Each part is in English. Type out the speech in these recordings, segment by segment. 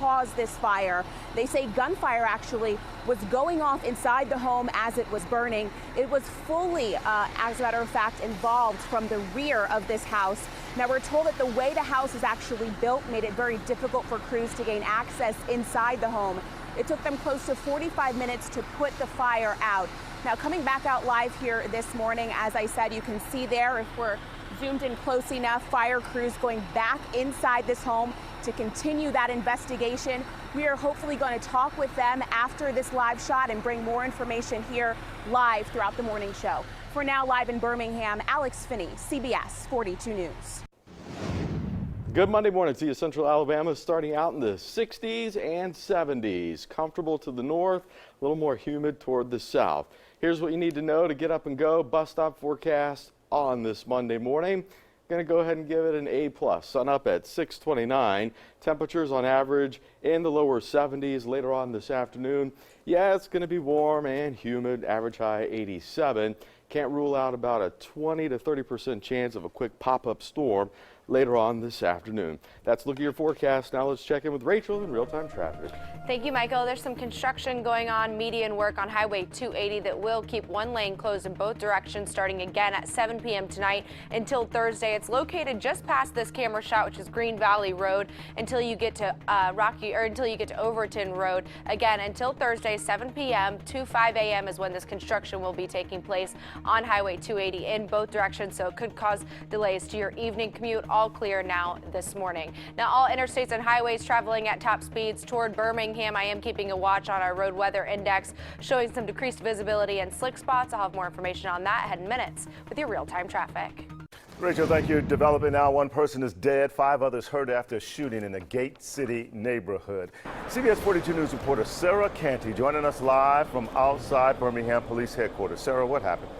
caused this fire. They say gunfire actually was going off inside the home as it was burning. It was fully, as a matter of fact, involved from the rear of this house. Now, we're told that the way the house is actually built made it very difficult for crews to gain access inside the home. It took them close to 45 minutes to put the fire out. Now, coming back out live here this morning, as I said, you can see there, if we're zoomed in close enough, fire crews going back inside this home to continue that investigation. We are hopefully going to talk with them after this live shot and bring more information here live throughout the morning show. For now, live in Birmingham, Alex Finney, CBS 42 News. Good Monday morning to you. Central Alabama starting out in the 60s and 70s. Comfortable to the north, a little more humid toward the south. Here's what you need to know to get up and go. Bus stop forecast on this Monday morning. Going to go ahead and give it an A+. Sun up at 6:29. Temperatures on average in the lower 70s later on this afternoon. Yeah, it's going to be warm and humid. Average high 87. Can't rule out about a 20 to 30% chance of a quick pop-up storm later on this afternoon. That's look at your forecast. Now let's check in with Rachel in real-time traffic. Thank you, Michael. There's some construction going on, median work on Highway 280 that will keep one lane closed in both directions starting again at 7 p.m. tonight until Thursday. It's located just past this camera shot, which is Green Valley Road, until you get to until you get to Overton Road. Again, until Thursday, 7 p.m. to 5 a.m. is when this construction will be taking place on Highway 280 in both directions, so it could cause delays to your evening commute. All clear now this morning. Now, all interstates and highways traveling at top speeds toward Birmingham. I am keeping a watch on our road weather index, showing some decreased visibility and slick spots. I'll have more information on that ahead in minutes with your real-time traffic. Rachel, thank you. Developing now, one person is dead, 5 others hurt after a shooting in the Gate City neighborhood. CBS 42 News reporter Sarah Canty joining us live from outside Birmingham Police Headquarters. Sarah, what happened?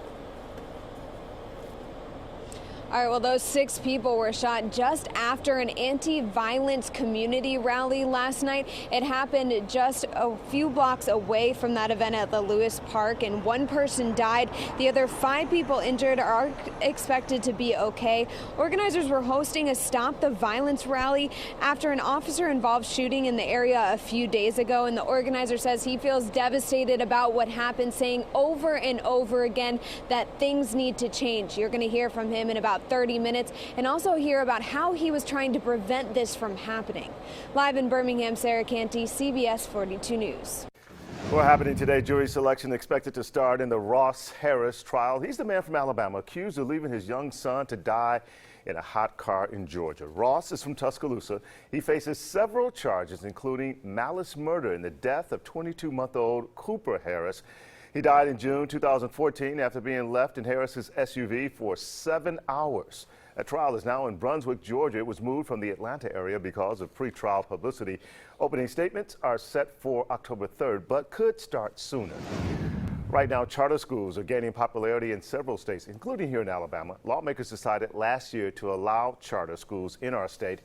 All right, well, those 6 people were shot just after an anti-violence community rally last night. It happened just a few blocks away from that event at the Lewis Park, and 1 person died. The other 5 people injured are expected to be okay. Organizers were hosting a Stop the Violence rally after an officer-involved shooting in the area a few days ago, and the organizer says he feels devastated about what happened, saying over and over again that things need to change. You're going to hear from him in about 30 minutes and also hear about how he was trying to prevent this from happening. Live in Birmingham, Sarah Canty, CBS 42 News. What happening today? Jury selection expected to start in the Ross Harris trial. He's the man from Alabama accused of leaving his young son to die in a hot car in Georgia. Ross is from Tuscaloosa. He faces several charges, including malice murder in the death of 22-month-old Cooper Harris. He died in June 2014 after being left in Harris's SUV for 7 hours. A trial is now in Brunswick, Georgia. It was moved from the Atlanta area because of pretrial publicity. Opening statements are set for October 3rd, but could start sooner. Right now, charter schools are gaining popularity in several states, including here in Alabama. Lawmakers decided last year to allow charter schools in our state.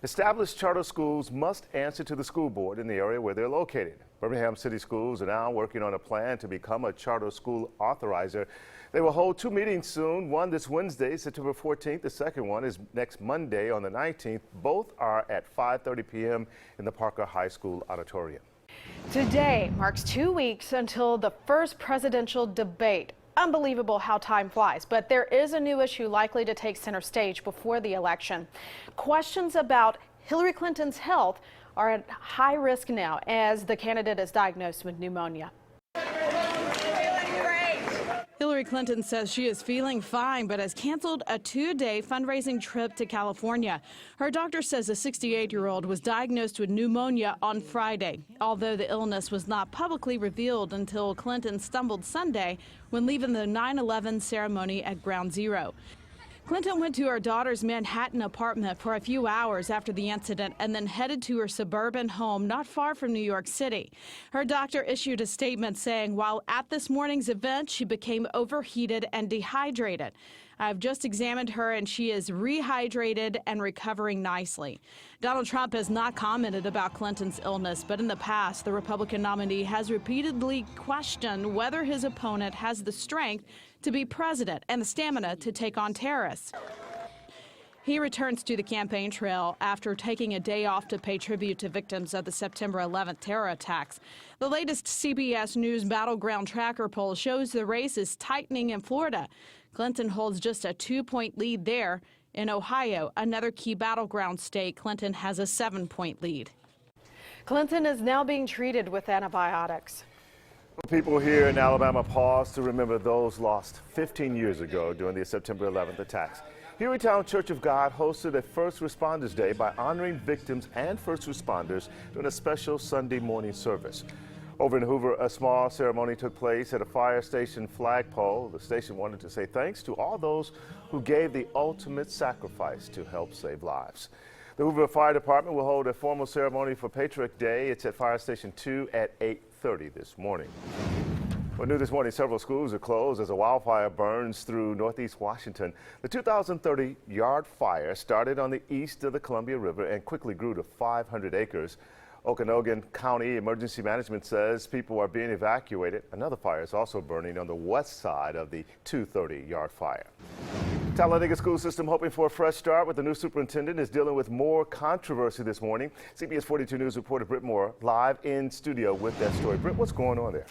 Established charter schools must answer to the school board in the area where they're located. Birmingham City Schools are now working on a plan to become a charter school authorizer. They will hold 2 meetings soon, one this Wednesday, September 14th. The second one is next Monday on the 19th. Both are at 5:30 p.m. in the Parker High School auditorium. Today marks 2 weeks until the first presidential debate. Unbelievable how time flies, but there is a new issue likely to take center stage before the election. Questions about Hillary Clinton's health are at high risk now as the candidate is diagnosed with pneumonia. Hillary Clinton says she is feeling fine, but has canceled a 2-day fundraising trip to California. Her doctor says the 68-year-old was diagnosed with pneumonia on Friday, although the illness was not publicly revealed until Clinton stumbled Sunday when leaving the 9/11 ceremony at Ground Zero. Clinton went to her daughter's Manhattan apartment for a few hours after the incident and then headed to her suburban home not far from New York City. Her doctor issued a statement saying while at this morning's event, she became overheated and dehydrated. I've just examined her and she is rehydrated and recovering nicely. Donald Trump has not commented about Clinton's illness, but in the past, the Republican nominee has repeatedly questioned whether his opponent has the strength to be president and the stamina to take on terrorists. He returns to the campaign trail after taking a day off to pay tribute to victims of the September 11th terror attacks. The latest CBS News Battleground Tracker poll shows the race is tightening in Florida. Clinton holds just a 2-point lead there. In Ohio, another key battleground state, Clinton has a 7-point lead. Clinton is now being treated with antibiotics. People here in Alabama pause to remember those lost 15 years ago during the September 11th attacks. Hueytown Church of God hosted a First Responders Day by honoring victims and first responders during a special Sunday morning service. Over in Hoover, a small ceremony took place at a fire station flagpole. The station wanted to say thanks to all those who gave the ultimate sacrifice to help save lives. The Hoover Fire Department will hold a formal ceremony for Patriot Day. It's at Fire Station 2 at 8:30 this morning. Well, new this morning, several schools are closed as a wildfire burns through northeast Washington. The 2030 yard fire started on the east of the Columbia River and quickly grew to 500 acres. Okanogan County Emergency Management says people are being evacuated. Another fire is also burning on the west side of the 230 yard fire. Talladega school system hoping for a fresh start, with the new superintendent is dealing with more controversy this morning. CBS 42 News reporter Britt Moore live in studio with that story. Britt, what's going on there?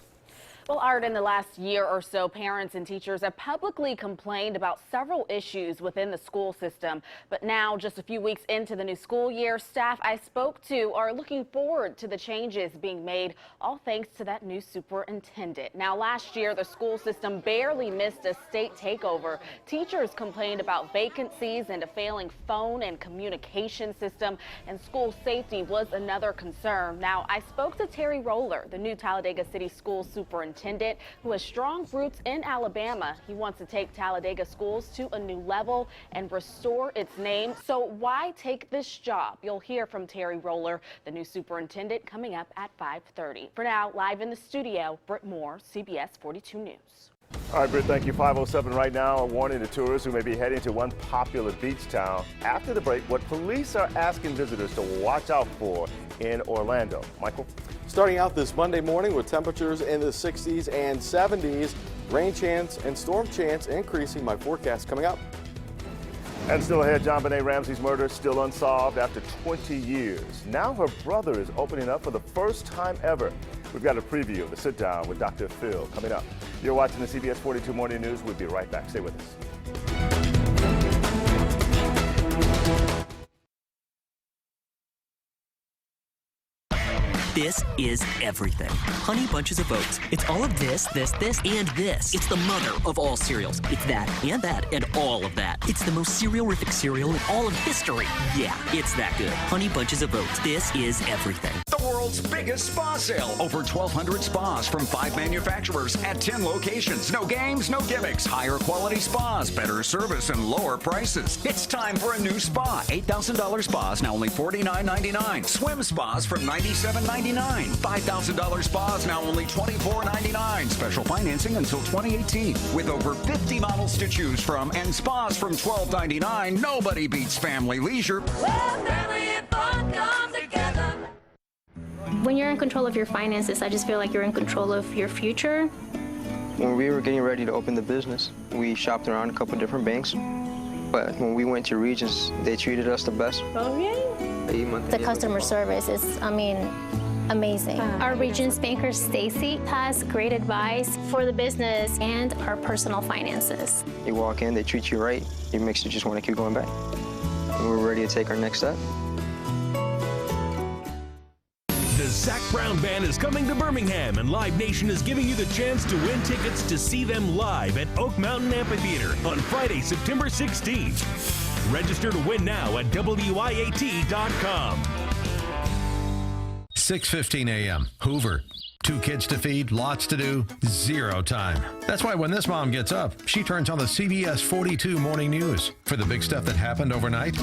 Well, Art, in the last year or so, parents and teachers have publicly complained about several issues within the school system. But now, just a few weeks into the new school year, staff I spoke to are looking forward to the changes being made, all thanks to that new superintendent. Now, last year, the school system barely missed a state takeover. Teachers complained about vacancies and a failing phone and communication system, and school safety was another concern. Now, I spoke to Terry Roller, the new Talladega City School Superintendent, who has strong roots in Alabama. He wants to take Talladega schools to a new level and restore its name. So why take this job? You'll hear from Terry Roller, the new superintendent, coming up at 5:30. For now, live in the studio, Britt Moore, CBS 42 News. All right, Britt, thank you. 5:07 right now. A warning to tourists who may be heading to one popular beach town. After the break, what police are asking visitors to watch out for in Orlando. Michael? Starting out this Monday morning with temperatures in the 60s and 70s, rain chance and storm chance increasing. My forecast coming up. And still ahead, JonBenet Ramsey's murder still unsolved after 20 years. Now her brother is opening up for the first time ever. We've got a preview of the sit down with Dr. Phil coming up. You're watching the CBS 42 Morning News. We'll be right back. Stay with us. This is everything. Honey Bunches of Oats. It's all of this, this, and this. It's the mother of all cereals. It's that, and all of that. It's the most cereal-rific cereal in all of history. Yeah, it's that good. Honey Bunches of Oats. This is everything. The world's biggest spa sale. Over 1,200 spas from 5 manufacturers at 10 locations. No games, no gimmicks. Higher quality spas, better service, and lower prices. It's time for a new spa. $8,000 spas, now only $49.99. Swim spas from $97.99. $5,000 spas, now only $24.99. Special financing until 2018. With over 50 models to choose from and spas from $12.99, nobody beats family leisure. Well, family and fun come together. When you're in control of your finances, I just feel like you're in control of your future. When we were getting ready to open the business, we shopped around a couple different banks. But when we went to Regions, they treated us the best. Oh, yeah? The customer service is, amazing. Our Regions banker, Stacy, has great advice for the business and our personal finances. You walk in, they treat you right. It makes you just want to keep going back. And we're ready to take our next step. The Zac Brown Band is coming to Birmingham, and Live Nation is giving you the chance to win tickets to see them live at Oak Mountain Amphitheater on Friday, September 16th. Register to win now at WYAT.com. 6:15 a.m. Hoover. 2 kids to feed, lots to do, 0 time. That's why when this mom gets up, she turns on the CBS 42 Morning News for the big stuff that happened overnight,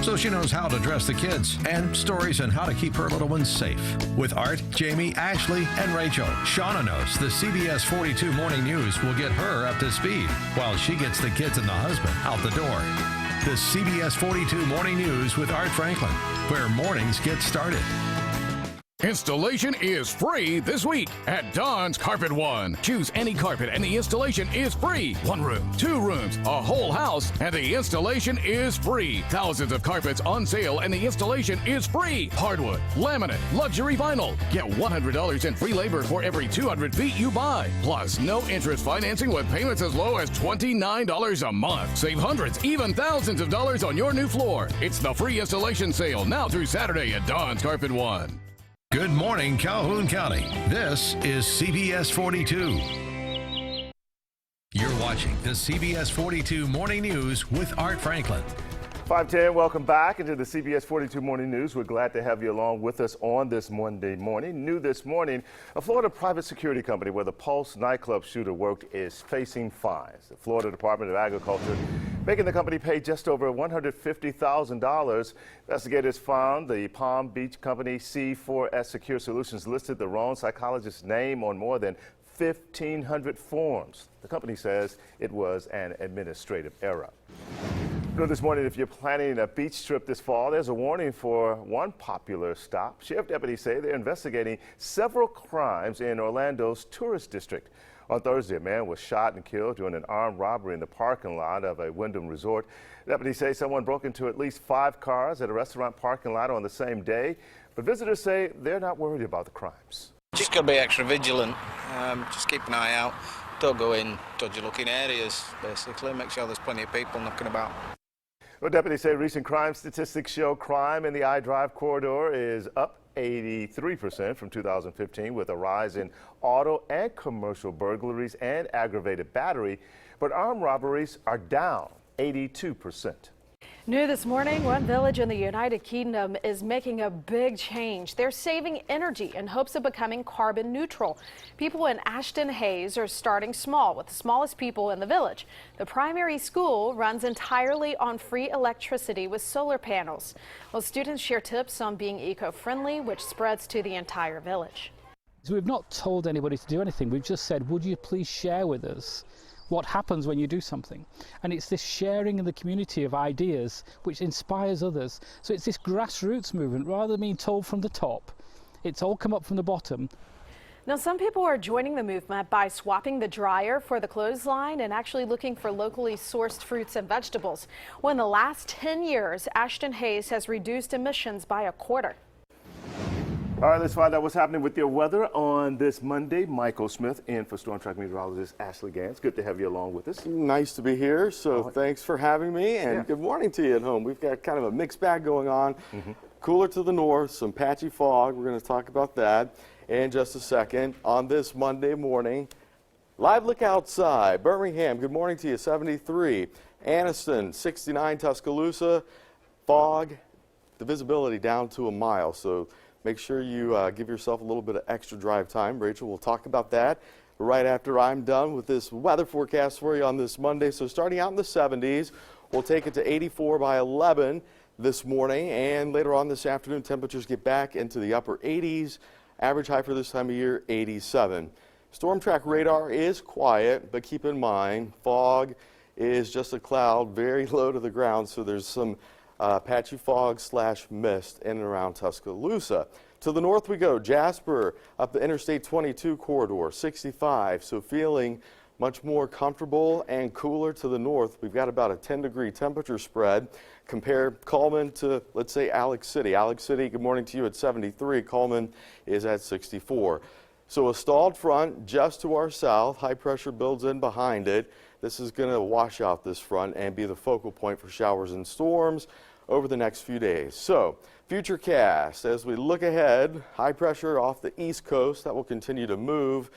so she knows how to dress the kids and stories on how to keep her little ones safe. With Art, Jamie, Ashley, and Rachel, Shauna knows the CBS 42 Morning News will get her up to speed while she gets the kids and the husband out the door. The CBS 42 Morning News with Art Franklin, where mornings get started. Installation is free this week at Don's Carpet One. Choose any carpet and the installation is free. 1 room, 2 rooms, a whole house, and the installation is free. Thousands of carpets on sale and the installation is free. Hardwood, laminate, luxury vinyl. Get $100 in free labor for every 200 feet you buy. Plus, no interest financing with payments as low as $29 a month. Save hundreds, even thousands of dollars on your new floor. It's the free installation sale now through Saturday at Don's Carpet One. Good morning, Calhoun County. This is CBS 42. You're watching the CBS 42 Morning News with Art Franklin. 5:10, welcome back into the CBS 42 Morning News. We're glad to have you along with us on this Monday morning. New this morning, a Florida private security company where the Pulse nightclub shooter worked is facing fines. The Florida Department of Agriculture making the company pay just over $150,000. Investigators found the Palm Beach company C4S Secure Solutions listed the wrong psychologist's name on more than 1,500 forms. The company says it was an administrative error. This morning, if you're planning a beach trip this fall, there's a warning for one popular stop. Sheriff deputies say they're investigating several crimes in Orlando's tourist district. On Thursday, a man was shot and killed during an armed robbery in the parking lot of a Wyndham resort. Deputies say someone broke into at least 5 cars at a restaurant parking lot on the same day. But visitors say they're not worried about the crimes. Just got to be extra vigilant. Just keep an eye out. Don't go in dodgy-looking areas, basically. Make sure there's plenty of people knocking about. Well, deputies say recent crime statistics show crime in the I-Drive corridor is up 83% from 2015, with a rise in auto and commercial burglaries and aggravated battery. But armed robberies are down 82%. New this morning, one village in the United Kingdom is making a big change. They're saving energy in hopes of becoming carbon neutral. People in Ashton Hayes are starting small with the smallest people in the village. The primary school runs entirely on free electricity with solar panels. Well, students share tips on being eco-friendly, which spreads to the entire village. So we've not told anybody to do anything. We've just said, would you please share with us what happens when you do something? And it's this sharing in the community of ideas which inspires others. So it's this grassroots movement rather than being told from the top. It's all come up from the bottom. Now, some people are joining the movement by swapping the dryer for the clothesline and actually looking for locally sourced fruits and vegetables. Well, in the last 10 years, Ashton Hayes has reduced emissions by a quarter. All right, let's find out what's happening with your weather on this Monday. Michael Smith in for Storm Track meteorologist Ashley Gans. Good to have you along with us. Nice to be here. So thanks for having me, and good morning to you at home. We've got kind of a mixed bag going on. Cooler to the north, some patchy fog. We're going to talk about that in just a second. On this Monday morning, live look outside. Birmingham, good morning to you, 73. Anniston, 69. Tuscaloosa, fog. The visibility down to a mile. So make sure you give yourself a little bit of extra drive time. Rachel will talk about that right after I'm done with this weather forecast for you on this Monday. So starting out in the 70s, we'll take it to 84 by 11 this morning, and later on this afternoon, temperatures get back into the upper 80s. Average high for this time of year, 87. Storm track radar is quiet, but keep in mind, fog is just a cloud very low to the ground, so there's some patchy fog / mist in and around Tuscaloosa. To the north we go, Jasper up the Interstate 22 corridor, 65, so feeling much more comfortable and cooler to the north. We've got about a 10-degree temperature spread. Compare Coleman to, let's say, Alex City. Alex City, good morning to you, at 73. Coleman is at 64. So a stalled front just to our south. High pressure builds in behind it. This is going to wash out this front and be the focal point for showers and storms over the next few days. So futurecast, as we look ahead, high pressure off the east coast that will continue to move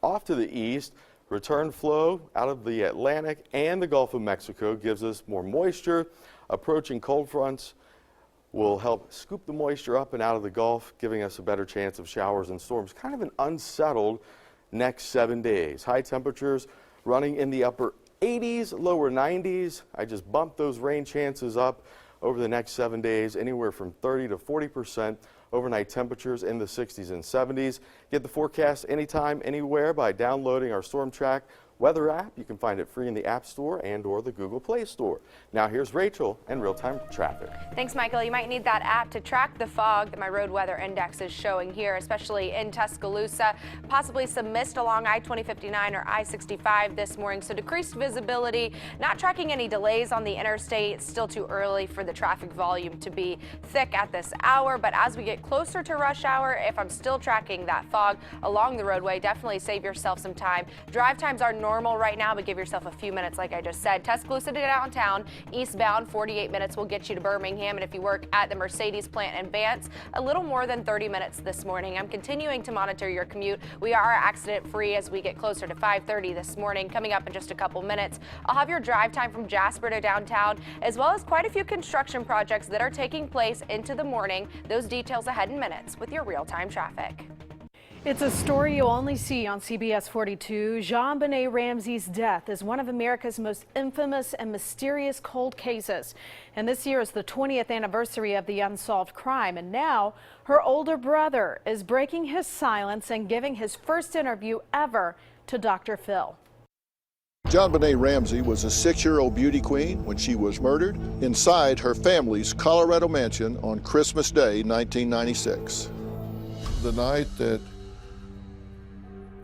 off to the east. Return flow out of the Atlantic and the Gulf of Mexico gives us more moisture. Approaching cold fronts will help scoop the moisture up and out of the Gulf, giving us a better chance of showers and storms. Kind of an unsettled next 7 days. High temperatures running in the upper 80s, lower 90s. I just bumped those rain chances up over the next 7 days, anywhere from 30 to 40%. Overnight temperatures in the 60s and 70s. Get the forecast anytime, anywhere by downloading our Storm Track weather app. You can find it free in the App Store and or the Google Play Store. Now here's Rachel and real-time traffic. Thanks, Michael. You might need that app to track the fog that my road weather index is showing here, especially in Tuscaloosa. Possibly some mist along I-2059 or I-65 this morning, so decreased visibility. Not tracking any delays on the interstate. It's still too early for the traffic volume to be thick at this hour, but as we get closer to rush hour, if I'm still tracking that fog along the roadway, definitely save yourself some time. Drive times are normal right now, but give yourself a few minutes like I just said. Tuscaloosa to downtown, eastbound 48 minutes will get you to Birmingham, and if you work at the Mercedes plant in Vance, a little more than 30 minutes this morning. I'm continuing to monitor your commute. We are accident free as we get closer to 5:30 this morning. Coming up in just a couple minutes, I'll have your drive time from Jasper to downtown, as well as quite a few construction projects that are taking place into the morning. Those details ahead in minutes with your real-time traffic. It's a story you'll only see on CBS 42. JonBenet Ramsey's death is one of America's most infamous and mysterious cold cases. And this year is the 20th anniversary of the unsolved crime. And now her older brother is breaking his silence and giving his first interview ever to Dr. Phil. JonBenet Ramsey was a 6-year-old beauty queen when she was murdered inside her family's Colorado mansion on Christmas Day, 1996. The night that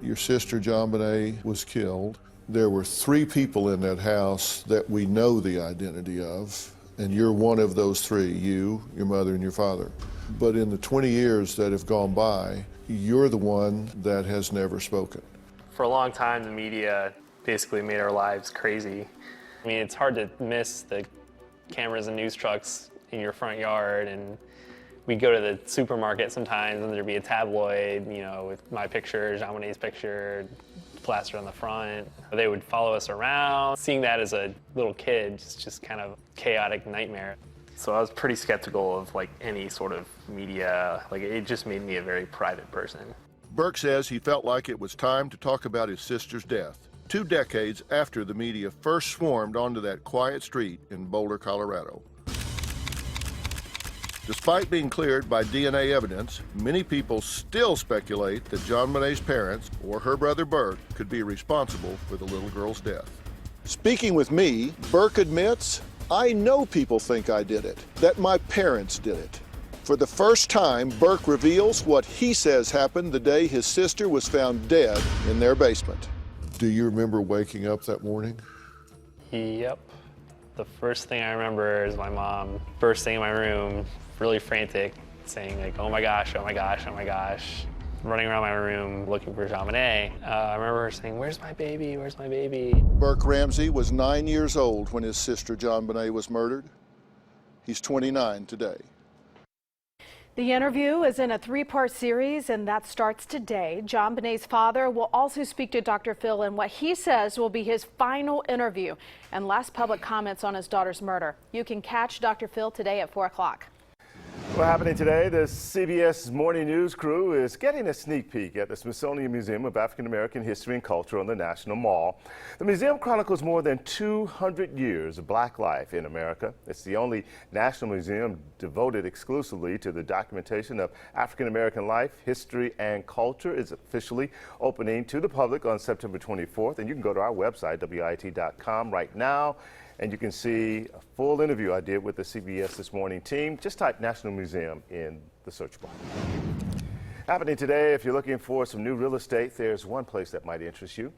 your sister JonBenet was killed, there were 3 people in that house that we know the identity of, and you're one of those 3, you, your mother, and your father. But in the 20 years that have gone by, you're the one that has never spoken. For a long time, the media basically made our lives crazy. I mean, it's hard to miss the cameras and news trucks in your front yard, and we'd go to the supermarket sometimes and there'd be a tabloid, you know, with my picture, JonBenet's picture, plastered on the front. They would follow us around. Seeing that as a little kid is just kind of a chaotic nightmare. So I was pretty skeptical of like any sort of media. Like, it just made me a very private person. Burke says he felt like it was time to talk about his sister's death, 2 decades after the media first swarmed onto that quiet street in Boulder, Colorado. Despite being cleared by DNA evidence, many people still speculate that JonBenet's parents or her brother Burke could be responsible for the little girl's death. Speaking with me, Burke admits, "I know people think I did it, that my parents did it." For the first time, Burke reveals what he says happened the day his sister was found dead in their basement. Do you remember waking up that morning? Yep. The first thing I remember is my mom bursting in my room, really frantic, saying like, "Oh my gosh, oh my gosh, oh my gosh," running around my room looking for JonBenet. I remember her saying, "Where's my baby, where's my baby?" Burke Ramsey was 9 years old when his sister JonBenet was murdered. He's 29 today. The interview is in a 3-part series, and that starts today. JonBenet's father will also speak to Dr. Phil in what he says will be his final interview and last public comments on his daughter's murder. You can catch Dr. Phil today at 4 o'clock. Well, happening today, the CBS Morning News crew is getting a sneak peek at the Smithsonian Museum of African American History and Culture on the National Mall. The museum chronicles more than 200 years of black life in America. It's the only national museum devoted exclusively to the documentation of African American life, history, and culture. It's officially opening to the public on September 24th, and you can go to our website, WIT.com, right now. And you can see a full interview I did with the CBS This Morning team. Just type National Museum in the search bar. Happening today, if you're looking for some new real estate, there's one place that might interest you.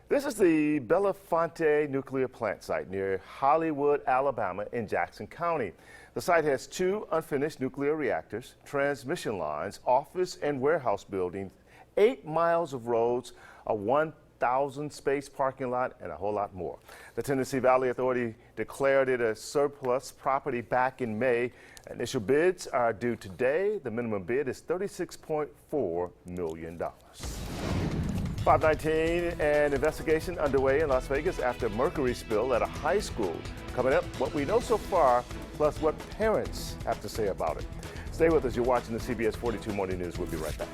This is the Bellefonte nuclear plant site near Hollywood, Alabama in Jackson County. The site has 2 unfinished nuclear reactors, transmission lines, office and warehouse buildings, 8 miles of roads, a 1,000 space parking lot, and a whole lot more. The Tennessee Valley Authority declared it a surplus property back in May. Initial bids are due today. The minimum bid is $36.4 million. 5:19, an investigation underway in Las Vegas after a mercury spill at a high school. Coming up, what we know so far, plus what parents have to say about it. Stay with us. You're watching the CBS 42 Morning News. We'll be right back.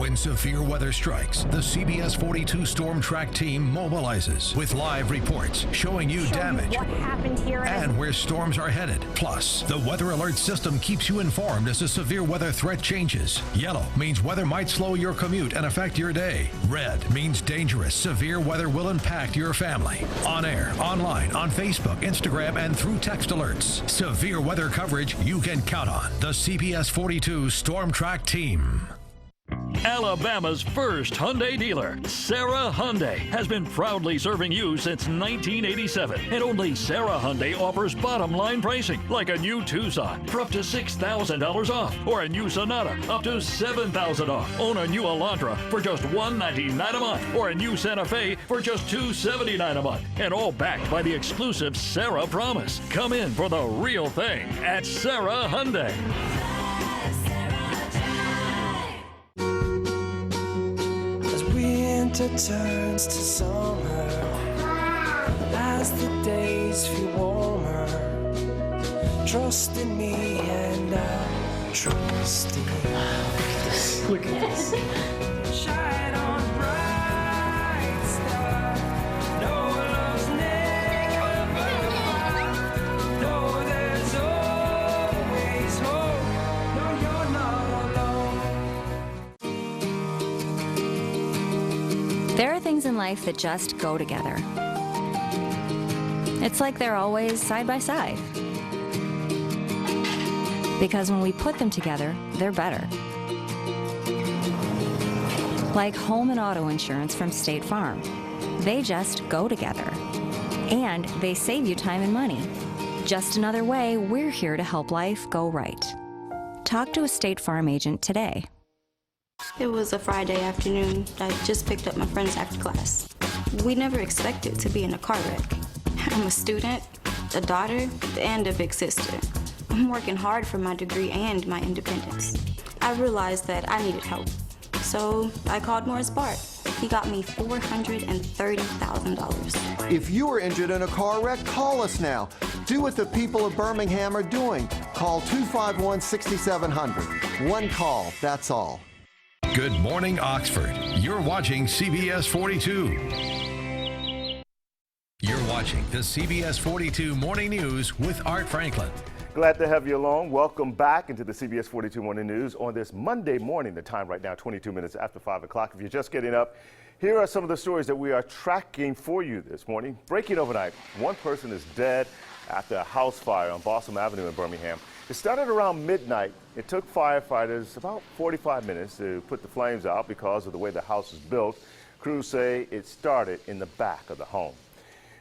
When severe weather strikes, the CBS 42 Storm Track team mobilizes with live reports showing you damage what happened here and where storms are headed. Plus, the Weather Alert system keeps you informed as the severe weather threat changes. Yellow means weather might slow your commute and affect your day. Red means dangerous, severe weather will impact your family. On air, online, on Facebook, Instagram, and through text alerts. Severe weather coverage you can count on. The CBS 42 Storm Track team. Alabama's first Hyundai dealer, Sarah Hyundai, has been proudly serving you since 1987. And only Sarah Hyundai offers bottom line pricing, like a new Tucson for up to $6,000 off, or a new Sonata up to $7,000 off. Own a new Elantra for just $199 a month, or a new Santa Fe for just $279 a month. And all backed by the exclusive Sarah Promise. Come in for the real thing at Sarah Hyundai. Winter turns to summer as the days feel warmer. Trust in me and I'll trust in you. Look at this. Shine on bright star. No love's never far. No, there's always hope. No, you're not alone. There are things in life that just go together. It's like they're always side by side. Because when we put them together, they're better. Like home and auto insurance from State Farm. They just go together. And they save you time and money. Just another way we're here to help life go right. Talk to a State Farm agent today. It was a Friday afternoon. I just picked up my friends after class. We never expected to be in a car wreck. I'm a student, a daughter, and a big sister. I'm working hard for my degree and my independence. I realized that I needed help, so I called Morris Bart. He got me $430,000. If you are injured in a car wreck, call us now. Do what the people of Birmingham are doing. Call 251-6700. One call, that's all. Good morning, Oxford. You're watching CBS 42. You're watching the CBS 42 Morning News with Art Franklin. Glad to have you along. Welcome back into the CBS 42 Morning News on this Monday morning. The time right now, 22 minutes after 5 o'clock. If you're just getting up, here are some of the stories that we are tracking for you this morning. Breaking overnight, one person is dead after a house fire on Balsam Avenue in Birmingham. It started around midnight. It took firefighters about 45 minutes to put the flames out because of the way the house is built. Crews say it started in the back of the home.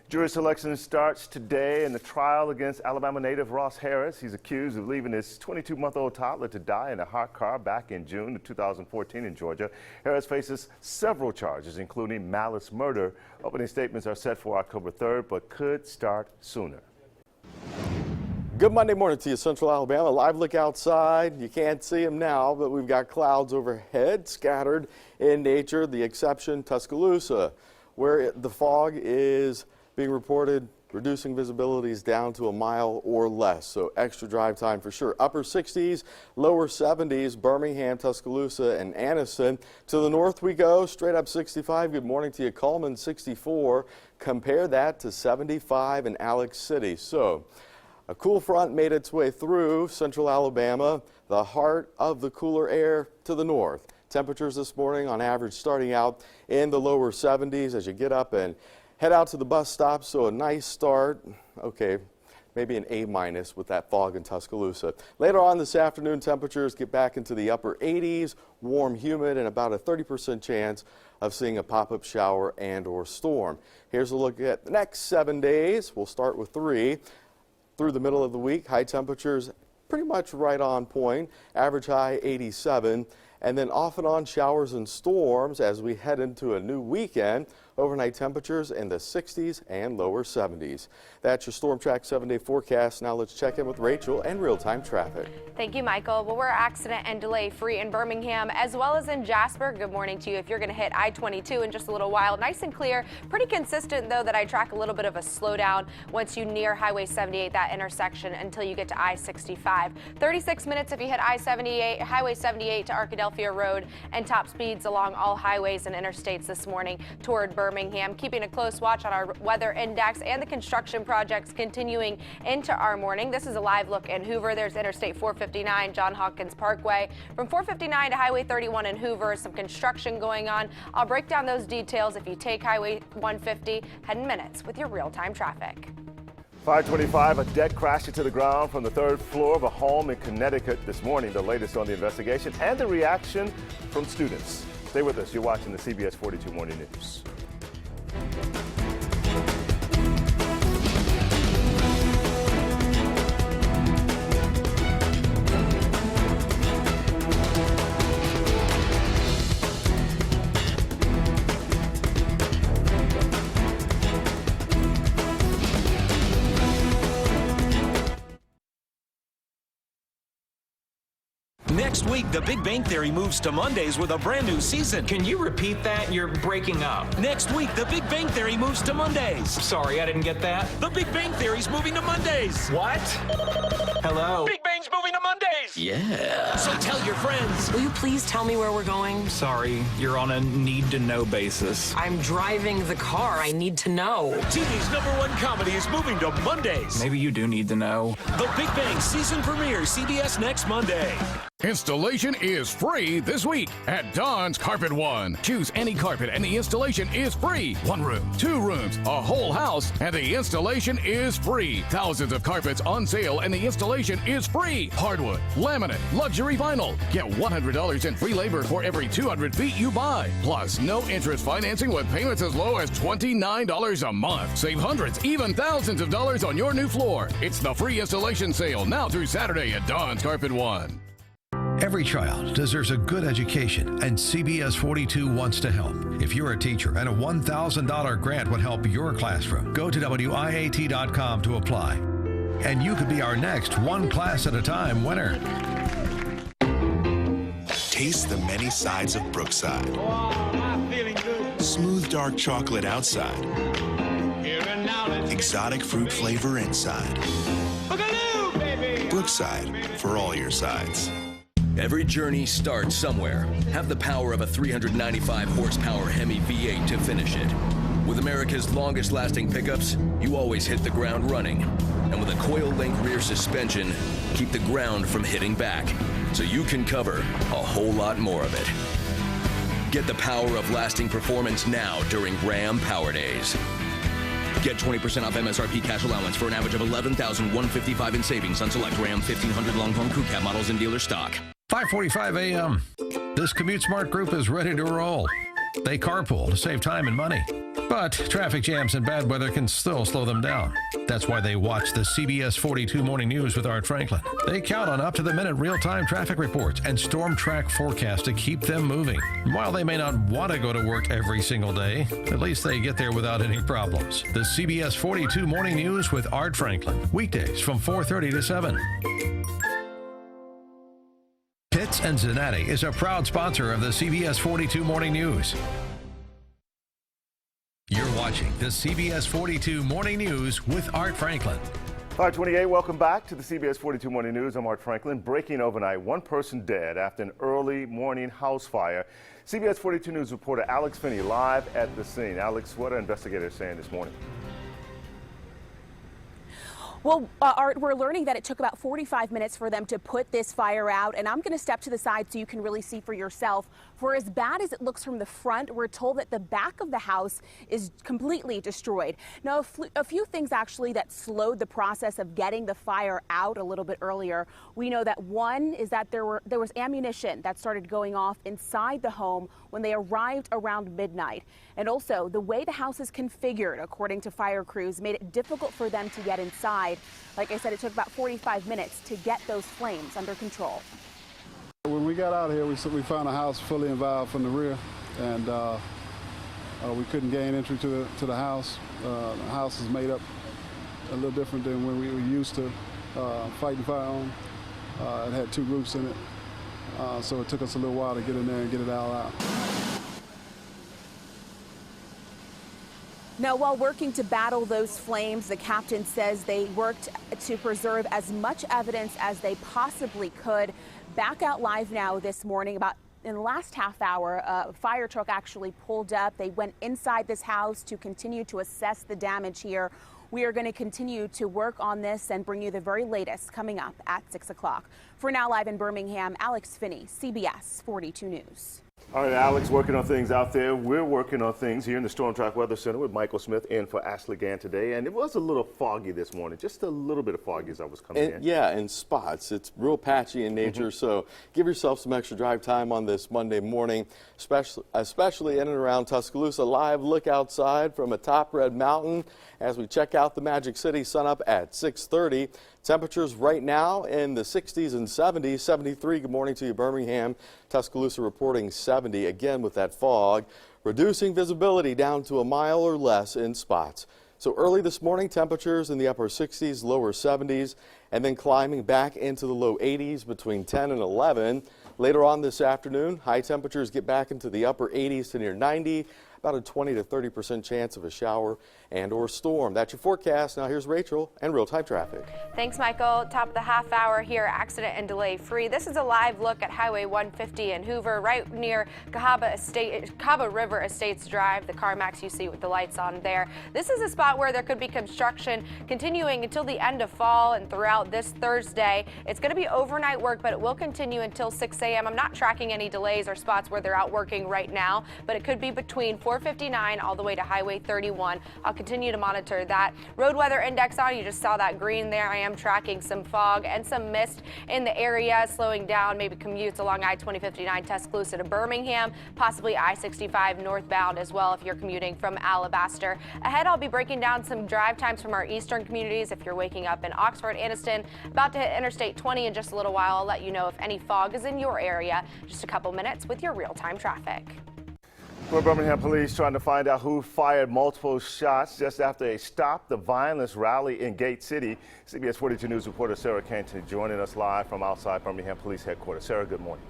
Jury selection starts today in the trial against Alabama native Ross Harris. He's accused of leaving his 22-month-old toddler to die in a hot car back in June of 2014 in Georgia. Harris faces several charges, including malice murder. Opening statements are set for October 3rd, but could start sooner. Good Monday morning to you, Central Alabama. Live look outside. You can't see them now, but we've got clouds overhead, scattered in nature. The exception, Tuscaloosa, where the fog is being reported, reducing visibilities down to a mile or less. So extra drive time for sure. Upper 60s, lower 70s, Birmingham, Tuscaloosa, and Anniston. To the north we go, straight up 65. Good morning to you, Cullman, 64. Compare that to 75 in Alex City. So a cool front made its way through Central Alabama, the heart of the cooler air to the north. Temperatures this morning on average starting out in the lower 70s as you get up and head out to the bus stop. So a nice start. Okay, maybe an A- with that fog in Tuscaloosa. Later on this afternoon, temperatures get back into the upper 80s, warm, humid, and about a 30% chance of seeing a pop-up shower and or storm. Here's a look at the next 7 days. We'll start with 3. Through the middle of the week, high temperatures pretty much right on point, average high 87, and then off and on showers and storms as we head into a new weekend. Overnight temperatures in the 60s and lower 70s. That's your Storm Track 7-day forecast. Now let's check in with Rachel and real-time traffic. Thank you, Michael. Well, we're accident and delay free in Birmingham as well as in Jasper. Good morning to you. If you're going to hit I-22 in just a little while, nice and clear. Pretty consistent, though, that I track a little bit of a slowdown once you near Highway 78, that intersection, until you get to I-65. 36 minutes if you hit I-78, Highway 78 to Arkadelphia Road, and top speeds along all highways and interstates this morning toward Birmingham. Keeping a close watch on our weather index and the construction projects continuing into our morning. This is a live look in Hoover. There's Interstate 459, John Hawkins Parkway. From 459 to Highway 31 in Hoover, some construction going on. I'll break down those details if you take Highway 150. Head in minutes with your real-time traffic. 525, a deck crashed into the ground from the third floor of a home in Connecticut this morning. The latest on the investigation and the reaction from students. Stay with us. You're watching the CBS 42 Morning News. Next week, The Big Bang Theory moves to Mondays with a brand new season. Can you repeat that? You're breaking up. Next week, The Big Bang Theory moves to Mondays. Sorry, I didn't get that. The Big Bang Theory's moving to Mondays. What? Hello? Big Bang's moving to Mondays. Yeah. So tell your friends. Will you please tell me where we're going? Sorry, you're on a need-to-know basis. I'm driving the car. I need to know. TV's #1 comedy is moving to Mondays. Maybe you do need to know. The Big Bang season premiere, CBS next Monday. Installation is free this week at Don's Carpet One. Choose any carpet and the installation is free. 1 room, 2 rooms, a whole house, and the installation is free. Thousands of carpets on sale and the installation is free. Hardwood, laminate, luxury vinyl. Get $100 in free labor for every 200 feet you buy. Plus, no interest financing with payments as low as $29 a month. Save hundreds, even thousands of dollars on your new floor. It's the free installation sale now through Saturday at Don's Carpet One. Every child deserves a good education, and CBS 42 wants to help. If you're a teacher and a $1,000 grant would help your classroom, go to WIAT.com to apply. And you could be our next one class at a time winner. Taste the many sides of Brookside. Oh, I'm feeling good. Smooth dark chocolate outside. Exotic fruit flavor inside. Boogaloo, baby. Brookside, for all your sides. Every journey starts somewhere. Have the power of a 395 horsepower Hemi V8 to finish it. With America's longest lasting pickups, you always hit the ground running. And with a coil link rear suspension, keep the ground from hitting back, so you can cover a whole lot more of it. Get the power of lasting performance now during Ram Power Days. Get 20% off MSRP cash allowance for an average of $11,155 in savings on select Ram 1500 Longhorn Crew Cab models in dealer stock. 5:45 a.m. This Commute Smart group is ready to roll. They carpool to save time and money. But traffic jams and bad weather can still slow them down. That's why they watch the CBS 42 Morning News with Art Franklin. They count on up-to-the-minute real-time traffic reports and storm track forecasts to keep them moving. While they may not want to go to work every single day, at least they get there without any problems. The CBS 42 Morning News with Art Franklin. Weekdays from 4:30 to 7. Pitts and Zanatti is a proud sponsor of the CBS 42 Morning News. You're watching the CBS 42 Morning News with Art Franklin. 528, welcome back to the CBS 42 Morning News. I'm Art Franklin. Breaking overnight, one person dead after an early morning house fire. CBS 42 News reporter Alex Finney live at the scene. Alex, what are investigators saying this morning? Well, Art, we're learning that it took about 45 minutes for them to put this fire out, and I'm going to step to the side so you can really see for yourself. For as bad as it looks from the front, we're told that the back of the house is completely destroyed. Now, a few things actually that slowed the process of getting the fire out a little bit earlier. We know that one is that there was ammunition that started going off inside the home when they arrived around midnight. And also, the way the house is configured, according to fire crews, made it difficult for them to get inside. Like I said, it took about 45 minutes to get those flames under control. When we got out of here, we found a house fully involved from the rear, and We couldn't gain entry to the house. The house is made up a little different than when we were used to fighting fire on. It had 2 roofs in it, so it took us a little while to get in there and get it all out. Now, while working to battle those flames, the captain says they worked to preserve as much evidence as they possibly could. Back out live now this morning, about in the last half hour, a fire truck actually pulled up. They went inside this house to continue to assess the damage here. We are going to continue to work on this and bring you the very latest coming up at 6 o'clock. For now, live in Birmingham, Alex Finney, CBS 42 News. All right, Alex, working on things out there. We're working on things here in the Storm Track Weather Center with Michael Smith in for Ashley Gann today. And it was a little foggy this morning, just a little bit of foggy as I was coming in. Yeah, in spots. It's real patchy in nature, so give yourself some extra drive time on this Monday morning, especially in and around Tuscaloosa. Live look outside from atop Red Mountain as we check out the Magic City sunup at 6:30. Temperatures right now in the 60s and 70s. 73, good morning to you, Birmingham. Tuscaloosa reporting 70 again with that fog, reducing visibility down to a mile or less in spots. So early this morning, temperatures in the upper 60s, lower 70s, and then climbing back into the low 80s between 10 and 11. Later on this afternoon, high temperatures get back into the upper 80s to near 90. About a 20 to 30% chance of a shower and or storm. That's your forecast. Now here's Rachel and real-time traffic. Thanks, Michael. Top of the half hour here, accident and delay free. This is a live look at Highway 150 in Hoover, right near Cahaba River Estates Drive, the CarMax you see with the lights on there. This is a spot where there could be construction continuing until the end of fall and throughout this Thursday. It's going to be overnight work, but it will continue until 6 a.m. I'm not tracking any delays or spots where they're out working right now, but it could be between 459 all the way to Highway 31. I'll continue to monitor that. Road weather index on, you just saw that green there. I am tracking some fog and some mist in the area, slowing down maybe commutes along I-2059 Tuscaloosa to Birmingham, possibly I-65 northbound as well if you're commuting from Alabaster. Ahead, I'll be breaking down some drive times from our eastern communities. If you're waking up in Oxford, Anniston, about to hit Interstate 20 in just a little while, I'll let you know if any fog is in your area. Just a couple minutes with your real-time traffic. Well, Birmingham police trying to find out who fired multiple shots just after a Stop the Violence rally in Gate City. CBS 42 News reporter Sarah Canty joining us live from outside Birmingham Police Headquarters. Sarah, good morning.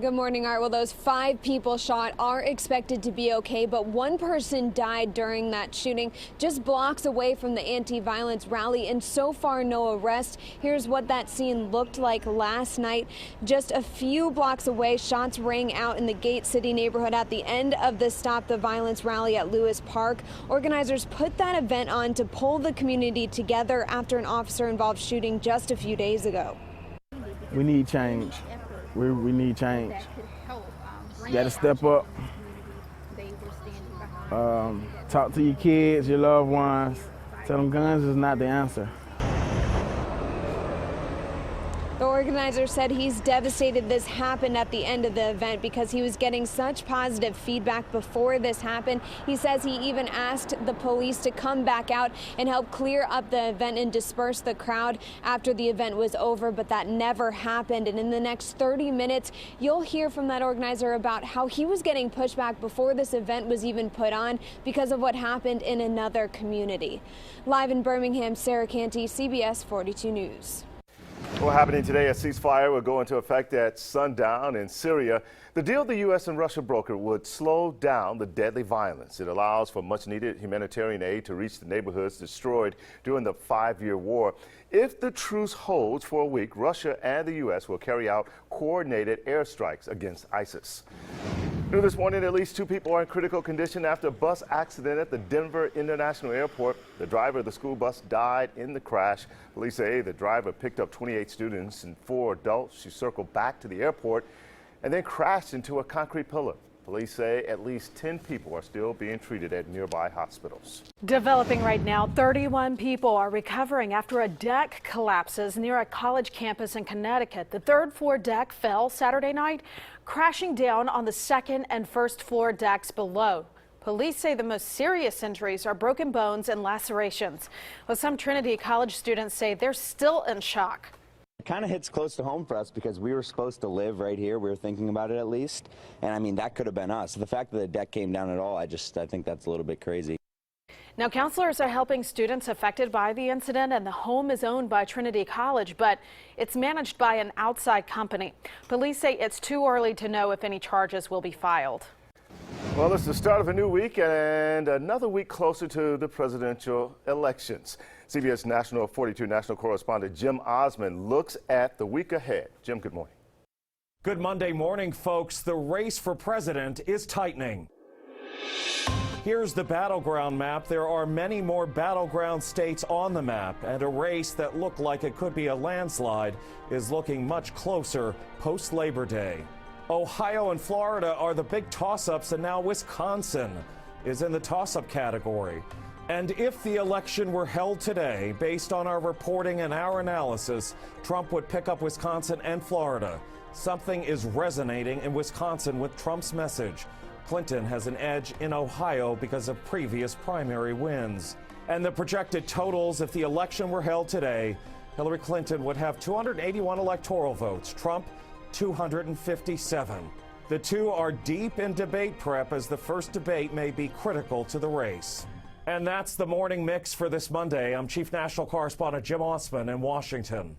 Good morning, Art. Well, those 5 people shot are expected to be okay, but one person died during that shooting just blocks away from the anti-violence rally, and so far no arrest. Here's what that scene looked like last night. Just a few blocks away, shots rang out in the Gate City neighborhood at the end of the Stop the Violence rally at Lewis Park. Organizers put that event on to pull the community together after an officer-involved shooting just a few days ago. We need change. We need change. You got to step up. Talk to your kids, your loved ones. Tell them guns is not the answer. The organizer said he's devastated this happened at the end of the event because he was getting such positive feedback before this happened. He says he even asked the police to come back out and help clear up the event and disperse the crowd after the event was over, but that never happened. And in the next 30 minutes, you'll hear from that organizer about how he was getting pushback before this event was even put on because of what happened in another community. Live in Birmingham, Sarah Canty, CBS 42 News. Well, happening today, a ceasefire will go into effect at sundown in Syria. The deal the U.S. and Russia brokered would slow down the deadly violence. It allows for much-needed humanitarian aid to reach the neighborhoods destroyed during the 5-year war. If the truce holds for a week, Russia and the U.S. will carry out coordinated airstrikes against ISIS. New this morning, at least 2 people are in critical condition after a bus accident at the Denver International Airport. The driver of the school bus died in the crash. Police say the driver picked up 28 students and 4 adults. She circled back to the airport and then crashed into a concrete pillar. Police say at least 10 people are still being treated at nearby hospitals. Developing right now, 31 people are recovering after a deck collapses near a college campus in Connecticut. The 3rd floor deck fell Saturday night, crashing down on the 2nd and 1st floor decks below. Police say the most serious injuries are broken bones and lacerations. Well, some Trinity College students say they're still in shock. Kind of hits close to home for us because we were supposed to live right here. We were thinking about it at least. And I mean, that could have been us. The fact that the deck came down at all, I think that's a little bit crazy. Now, counselors are helping students affected by the incident, and the home is owned by Trinity College, but it's managed by an outside company. Police say it's too early to know if any charges will be filed. Well, it's the start of a new week and another week closer to the presidential elections. CBS National 42 national correspondent Jim Osmond looks at the week ahead. Jim, good morning. Good Monday morning, folks. The race for president is tightening. Here's the battleground map. There are many more battleground states on the map, and a race that looked like it could be a landslide is looking much closer post-Labor Day. Ohio and Florida are the big toss-ups, and now Wisconsin is in the toss-up category. And if the election were held today, based on our reporting and our analysis, Trump would pick up Wisconsin and Florida. Something is resonating in Wisconsin with Trump's message. Clinton has an edge in Ohio because of previous primary wins. And the projected totals, if the election were held today, Hillary Clinton would have 281 electoral votes, Trump 257. The two are deep in debate prep as the first debate may be critical to the race. And that's the morning mix for this Monday. I'm Chief National Correspondent Jim Osmond in Washington.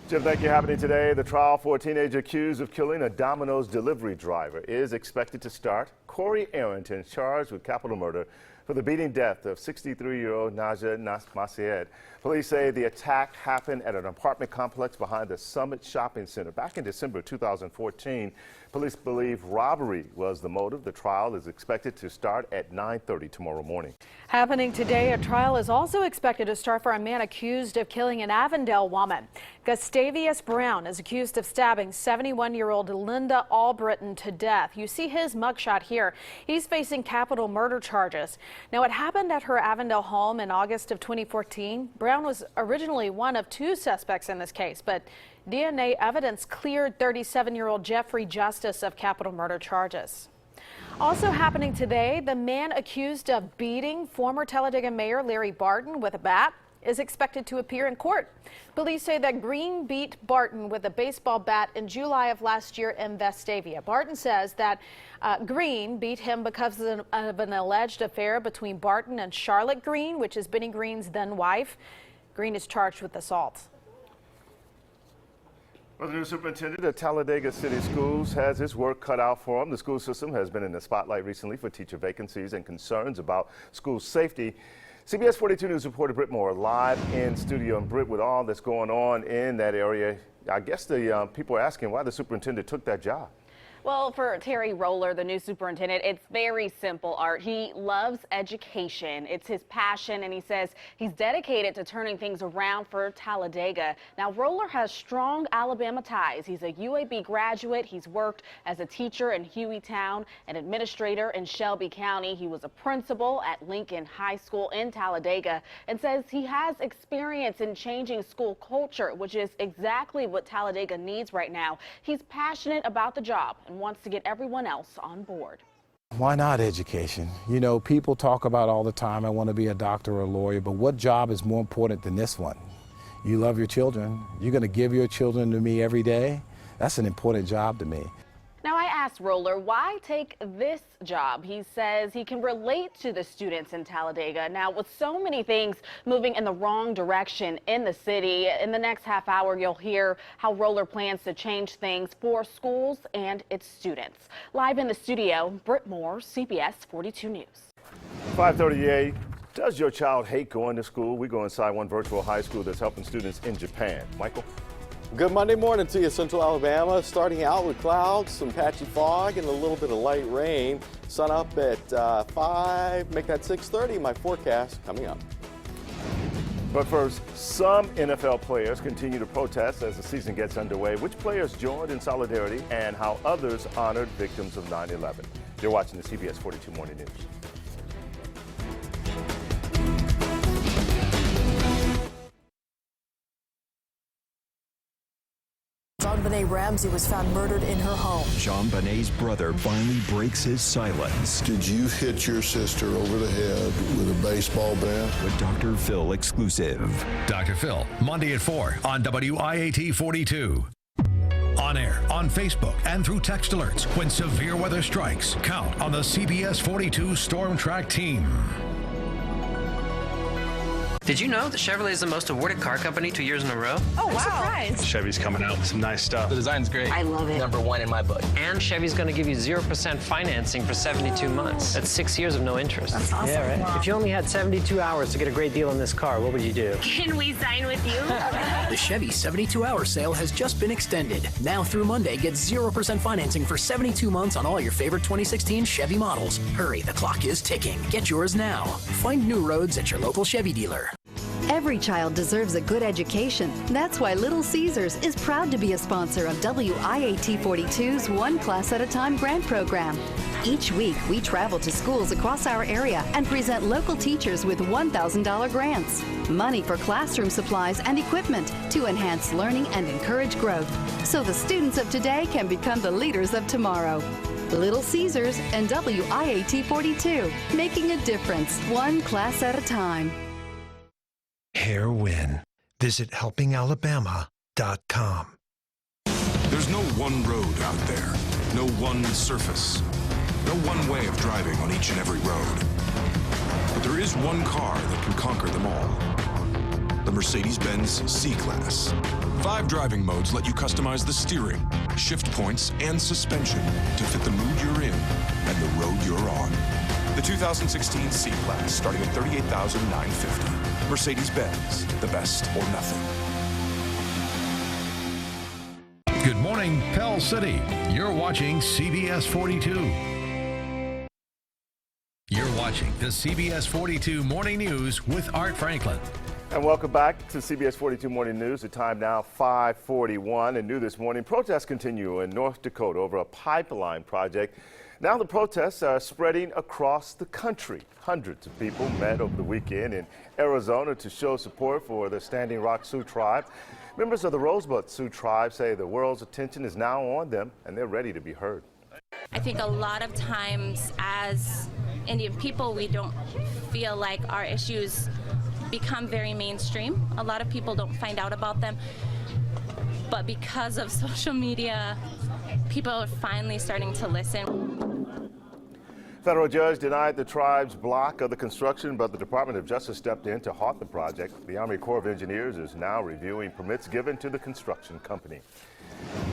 Jim, thank you for happening today. The trial for a teenager accused of killing a Domino's delivery driver is expected to start. Corey Arrington charged with capital murder for the beating death of 63-year-old Naja Macied. Police say the attack happened at an apartment complex behind the Summit Shopping Center back in December 2014. Police believe robbery was the motive. The trial is expected to start at 9:30 tomorrow morning. Happening today, a trial is also expected to start for a man accused of killing an Avondale woman. Gustavius Brown is accused of stabbing 71-year-old Linda Albritton to death. You see his mugshot here. He's facing capital murder charges. Now, it happened at her Avondale home in August of 2014. Brown was originally one of two suspects in this case, but DNA evidence cleared 37-year-old Jeffrey Justice of capital murder charges. Also happening today, the man accused of beating former Talladega Mayor Larry Barton with a bat is expected to appear in court. Police say that Green beat Barton with a baseball bat in July of last year in Vestavia. Barton says that Green beat him because of an alleged affair between Barton and Charlotte Green, which is Benny Green's then wife. Green is charged with assault. Well, the new superintendent of Talladega City Schools has his work cut out for him. The school system has been in the spotlight recently for teacher vacancies and concerns about school safety. CBS 42 News reporter Britt Moore live in studio. And Britt, with all that's going on in that area, I guess the people are asking why the superintendent took that job. Well, for Terry Roller, the new superintendent, it's very simple, Art. He loves education. It's his passion, and he says he's dedicated to turning things around for Talladega. Now, Roller has strong Alabama ties. He's a UAB graduate. He's worked as a teacher in Hueytown, an administrator in Shelby County. He was a principal at Lincoln High School in Talladega, and says he has experience in changing school culture, which is exactly what Talladega needs right now. He's passionate about the job and wants to get everyone else on board. Why not education? You know, people talk about all the time, I want to be a doctor or a lawyer, but what job is more important than this one? You love your children. You're going to give your children to me every day. That's an important job to me. Now, I asked Roller why take this job. He says he can relate to the students in Talladega. Now, with so many things moving in the wrong direction in the city, in the next half hour, you'll hear how Roller plans to change things for schools and its students. Live in the studio, Britt Moore, CBS 42 News. 5:38. Does your child hate going to school? We go inside one virtual high school that's helping students in Japan. Michael? Good Monday morning to you, Central Alabama. Starting out with clouds, some patchy fog, and a little bit of light rain. Sun up at 5, make that 6:30. My forecast coming up. But first, some NFL players continue to protest as the season gets underway. Which players joined in solidarity and how others honored victims of 9/11. You're watching the CBS 42 Morning News. JonBenet Ramsey was found murdered in her home. JonBenet's brother finally breaks his silence. Did you hit your sister over the head with a baseball bat? A Dr. Phil exclusive. Dr. Phil, Monday at 4 on WIAT 42. On air, on Facebook, and through text alerts when severe weather strikes. Count on the CBS 42 Storm Track team. Did you know that Chevrolet is the most awarded car company 2 years in a row? Oh, wow. Surprised. Chevy's coming out with some nice stuff. The design's great. I love it. #1 in my book. And Chevy's going to give you 0% financing for 72 months. That's 6 years of no interest. That's awesome. Yeah, right? Wow. If you only had 72 hours to get a great deal on this car, what would you do? Can we sign with you? The Chevy 72-hour sale has just been extended. Now through Monday, get 0% financing for 72 months on all your favorite 2016 Chevy models. Hurry, the clock is ticking. Get yours now. Find new roads at your local Chevy dealer. Every child deserves a good education. That's why Little Caesars is proud to be a sponsor of WIAT 42's One Class at a Time grant program. Each week, we travel to schools across our area and present local teachers with $1,000 grants. Money for classroom supplies and equipment to enhance learning and encourage growth, so the students of today can become the leaders of tomorrow. Little Caesars and WIAT 42, making a difference, one class at a time. Hair Win. Visit helpingalabama.com. There's no one road out there, no one surface, no one way of driving on each and every road. But there is one car that can conquer them all. The Mercedes-Benz C-Class. 5 driving modes let you customize the steering, shift points, and suspension to fit the mood you're in and the road you're on. The 2016 C-Class starting at $38,950. Mercedes-Benz, the best or nothing. Good morning, Pell City. You're watching CBS 42. You're watching the CBS 42 Morning News with Art Franklin. And welcome back to CBS 42 Morning News. The time now 5:41, and new this morning, protests continue in North Dakota over a pipeline project. Now the protests are spreading across the country. Hundreds of people met over the weekend in Arizona to show support for the Standing Rock Sioux tribe. Members of the Rosebud Sioux tribe say the world's attention is now on them and they're ready to be heard. I think a lot of times as Indian people, we don't feel like our issues become very mainstream. A lot of people don't find out about them. But because of social media, people are finally starting to listen. Federal judge denied the tribe's block of the construction, but the Department of Justice stepped in to halt the project. The Army Corps of Engineers is now reviewing permits given to the construction company.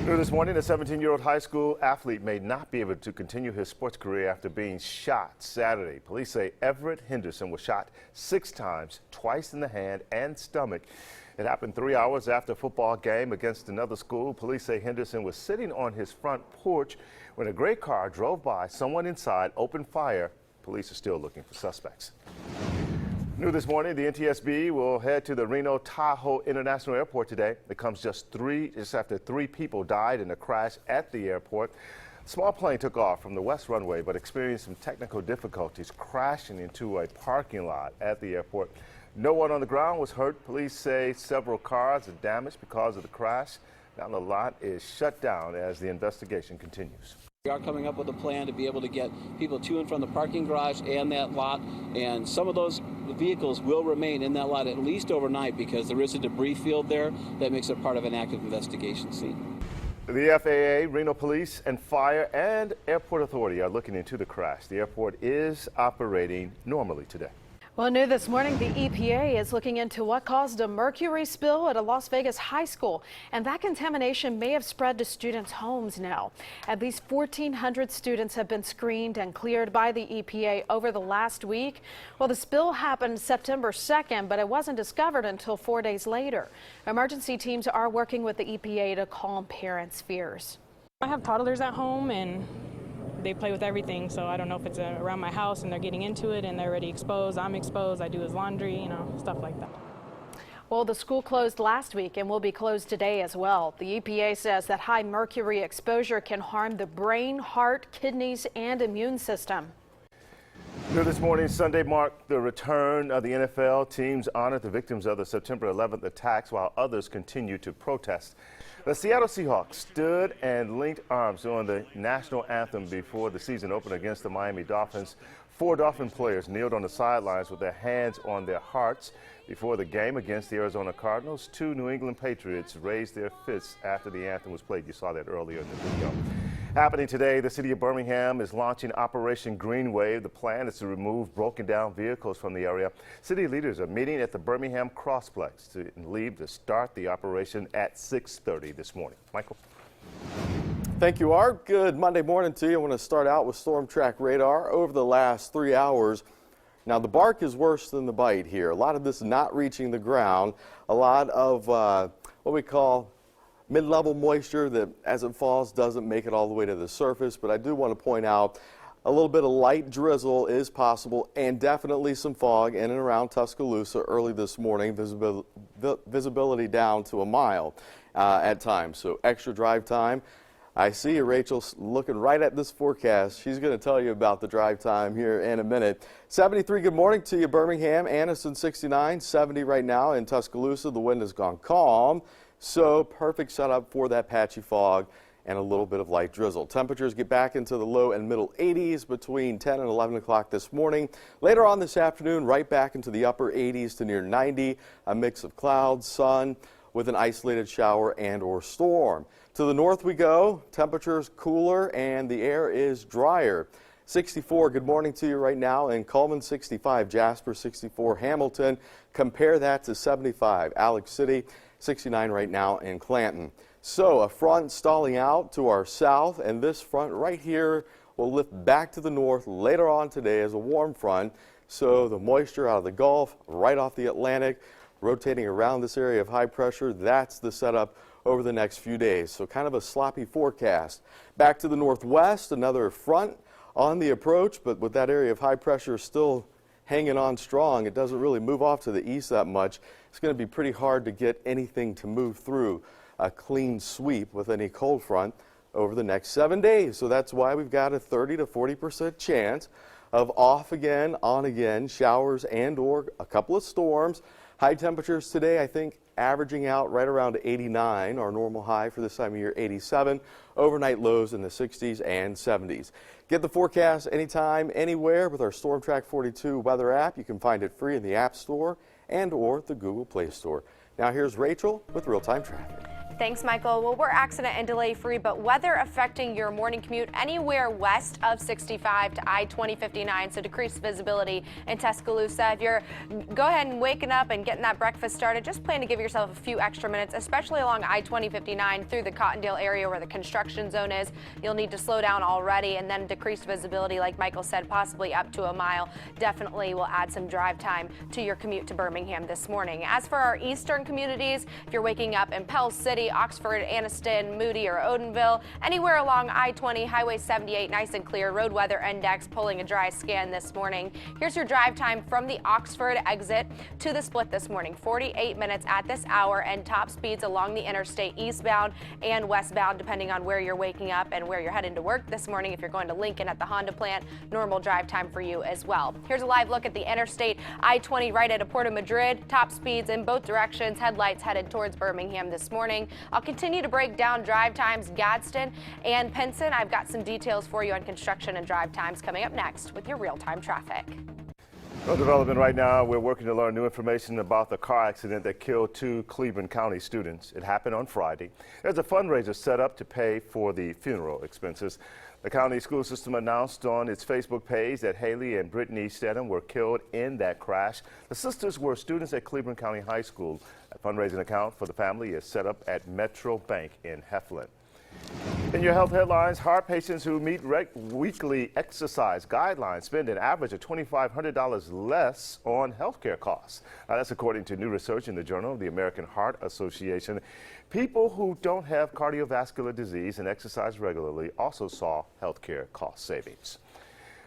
New this morning, a 17-year-old high school athlete may not be able to continue his sports career after being shot Saturday. Police say Everett Henderson was shot 6 times, twice in the hand and stomach. It happened 3 hours after a football game against another school. Police say Henderson was sitting on his front porch when a gray car drove by. Someone inside opened fire. Police are still looking for suspects. New this morning, the NTSB will head to the Reno Tahoe International Airport today. It comes just after 3 people died in a crash at the airport. A small plane took off from the west runway but experienced some technical difficulties, crashing into a parking lot at the airport. No one on the ground was hurt. Police say several cars are damaged because of the crash. Now the lot is shut down as the investigation continues. We are coming up with a plan to be able to get people to and from the parking garage and that lot, and some of those vehicles will remain in that lot at least overnight because there is a debris field there that makes it part of an active investigation scene. The FAA, Reno Police, and Fire and Airport Authority are looking into the crash. The airport is operating normally today. Well, new this morning, the EPA is looking into what caused a mercury spill at a Las Vegas high school, and that contamination may have spread to students' homes now. At least 1,400 students have been screened and cleared by the EPA over the last week. Well, the spill happened September 2nd, but it wasn't discovered until 4 days later. Emergency teams are working with the EPA to calm parents' fears. I have toddlers at home, and they play with everything, so I don't know if it's around my house and they're getting into it and they're already exposed. I'm exposed. I do his laundry, stuff like that. Well, the school closed last week and will be closed today as well. The EPA says that high mercury exposure can harm the brain, heart, kidneys, and immune system. New this morning, Sunday marked the return of the NFL. Teams honored the victims of the September 11th attacks while others continue to protest. The Seattle Seahawks stood and linked arms during the national anthem before the season opened against the Miami Dolphins. 4 Dolphin players kneeled on the sidelines with their hands on their hearts. Before the game against the Arizona Cardinals, 2 New England Patriots raised their fists after the anthem was played. You saw that earlier in the video. Happening today, the city of Birmingham is launching Operation Green Wave. The plan is to remove broken down vehicles from the area. City leaders are meeting at the Birmingham Crossplex to leave to start the operation at 6:30 this morning. Michael. Thank you, Art. Good Monday morning to you. I want to start out with Storm Track radar over the last 3 hours. Now, the bark is worse than the bite here. A lot of this not reaching the ground. A lot of what we call mid-level moisture that, as it falls, doesn't make it all the way to the surface. But I do want to point out a little bit of light drizzle is possible, and definitely some fog in and around Tuscaloosa early this morning. Visibility down to a mile at times, so extra drive time. I see you, Rachel, looking right at this forecast. She's going to tell you about the drive time here in a minute. 73, good morning to you, Birmingham. Anniston 69, 70 right now in Tuscaloosa. The wind has gone calm, so perfect setup for that patchy fog and a little bit of light drizzle. Temperatures get back into the low and middle 80s between 10 and 11 o'clock this morning. Later on this afternoon, right back into the upper 80s to near 90, a mix of clouds, sun, with an isolated shower and or storm. To the north we go, temperatures cooler and the air is drier. 64, good morning to you right now in Cullman, 65, Jasper 64, Hamilton. Compare that to 75, Alex City, 69 right now in Clanton. So a front stalling out to our south, and this front right here will lift back to the north later on today as a warm front. So the moisture out of the Gulf, right off the Atlantic, rotating around this area of high pressure, that's the setup over the next few days. So kind of a sloppy forecast. Back to the northwest, another front on the approach, but with that area of high pressure still hanging on strong, it doesn't really move off to the east that much. It's going to be pretty hard to get anything to move through a clean sweep with any cold front over the next 7 days. So that's why we've got a 30 to 40% chance of off again, on again, showers and or a couple of storms. High temperatures today, I think, averaging out right around 89, our normal high for this time of year, 87. Overnight lows in the 60s and 70s. Get the forecast anytime, anywhere with our Storm Track 42 weather app. You can find it free in the App Store and or the Google Play Store. Now here's Rachel with real-time traffic. Thanks, Michael. Well, we're accident and delay free, but weather affecting your morning commute anywhere west of 65 to I-2059, so decreased visibility in Tuscaloosa. If you're go ahead and waking up and getting that breakfast started, just plan to give yourself a few extra minutes, especially along I-2059 through the Cottondale area where the construction zone is. You'll need to slow down already, and then decreased visibility, like Michael said, possibly up to a mile. Definitely will add some drive time to your commute to Birmingham this morning. As for our eastern communities, if you're waking up in Pell City, Oxford, Anniston, Moody, or Odenville, anywhere along I-20, Highway 78, nice and clear. Road Weather Index pulling a dry scan this morning. Here's your drive time from the Oxford exit to the split this morning. 48 minutes at this hour, and top speeds along the interstate eastbound and westbound, depending on where you're waking up and where you're heading to work this morning. If you're going to Lincoln at the Honda plant, normal drive time for you as well. Here's a live look at the interstate I-20 right at Porto Madrid. Top speeds in both directions. Headlights headed towards Birmingham this morning. I'll continue to break down drive times Gadsden and Pinson. I've got some details for you on construction and drive times coming up next with your real-time traffic. No development right now. We're working to learn new information about the car accident that killed 2 Cleveland County students. It happened on Friday. There's a fundraiser set up to pay for the funeral expenses. The county school system announced on its Facebook page that Haley and Brittany Stedham were killed in that crash. The sisters were students at Cleveland County High School. A fundraising account for the family is set up at Metro Bank in Heflin. In your health headlines, heart patients who meet weekly exercise guidelines spend an average of $2,500 less on healthcare costs. That's according to new research in the Journal of the American Heart Association. People who don't have cardiovascular disease and exercise regularly also saw healthcare cost savings.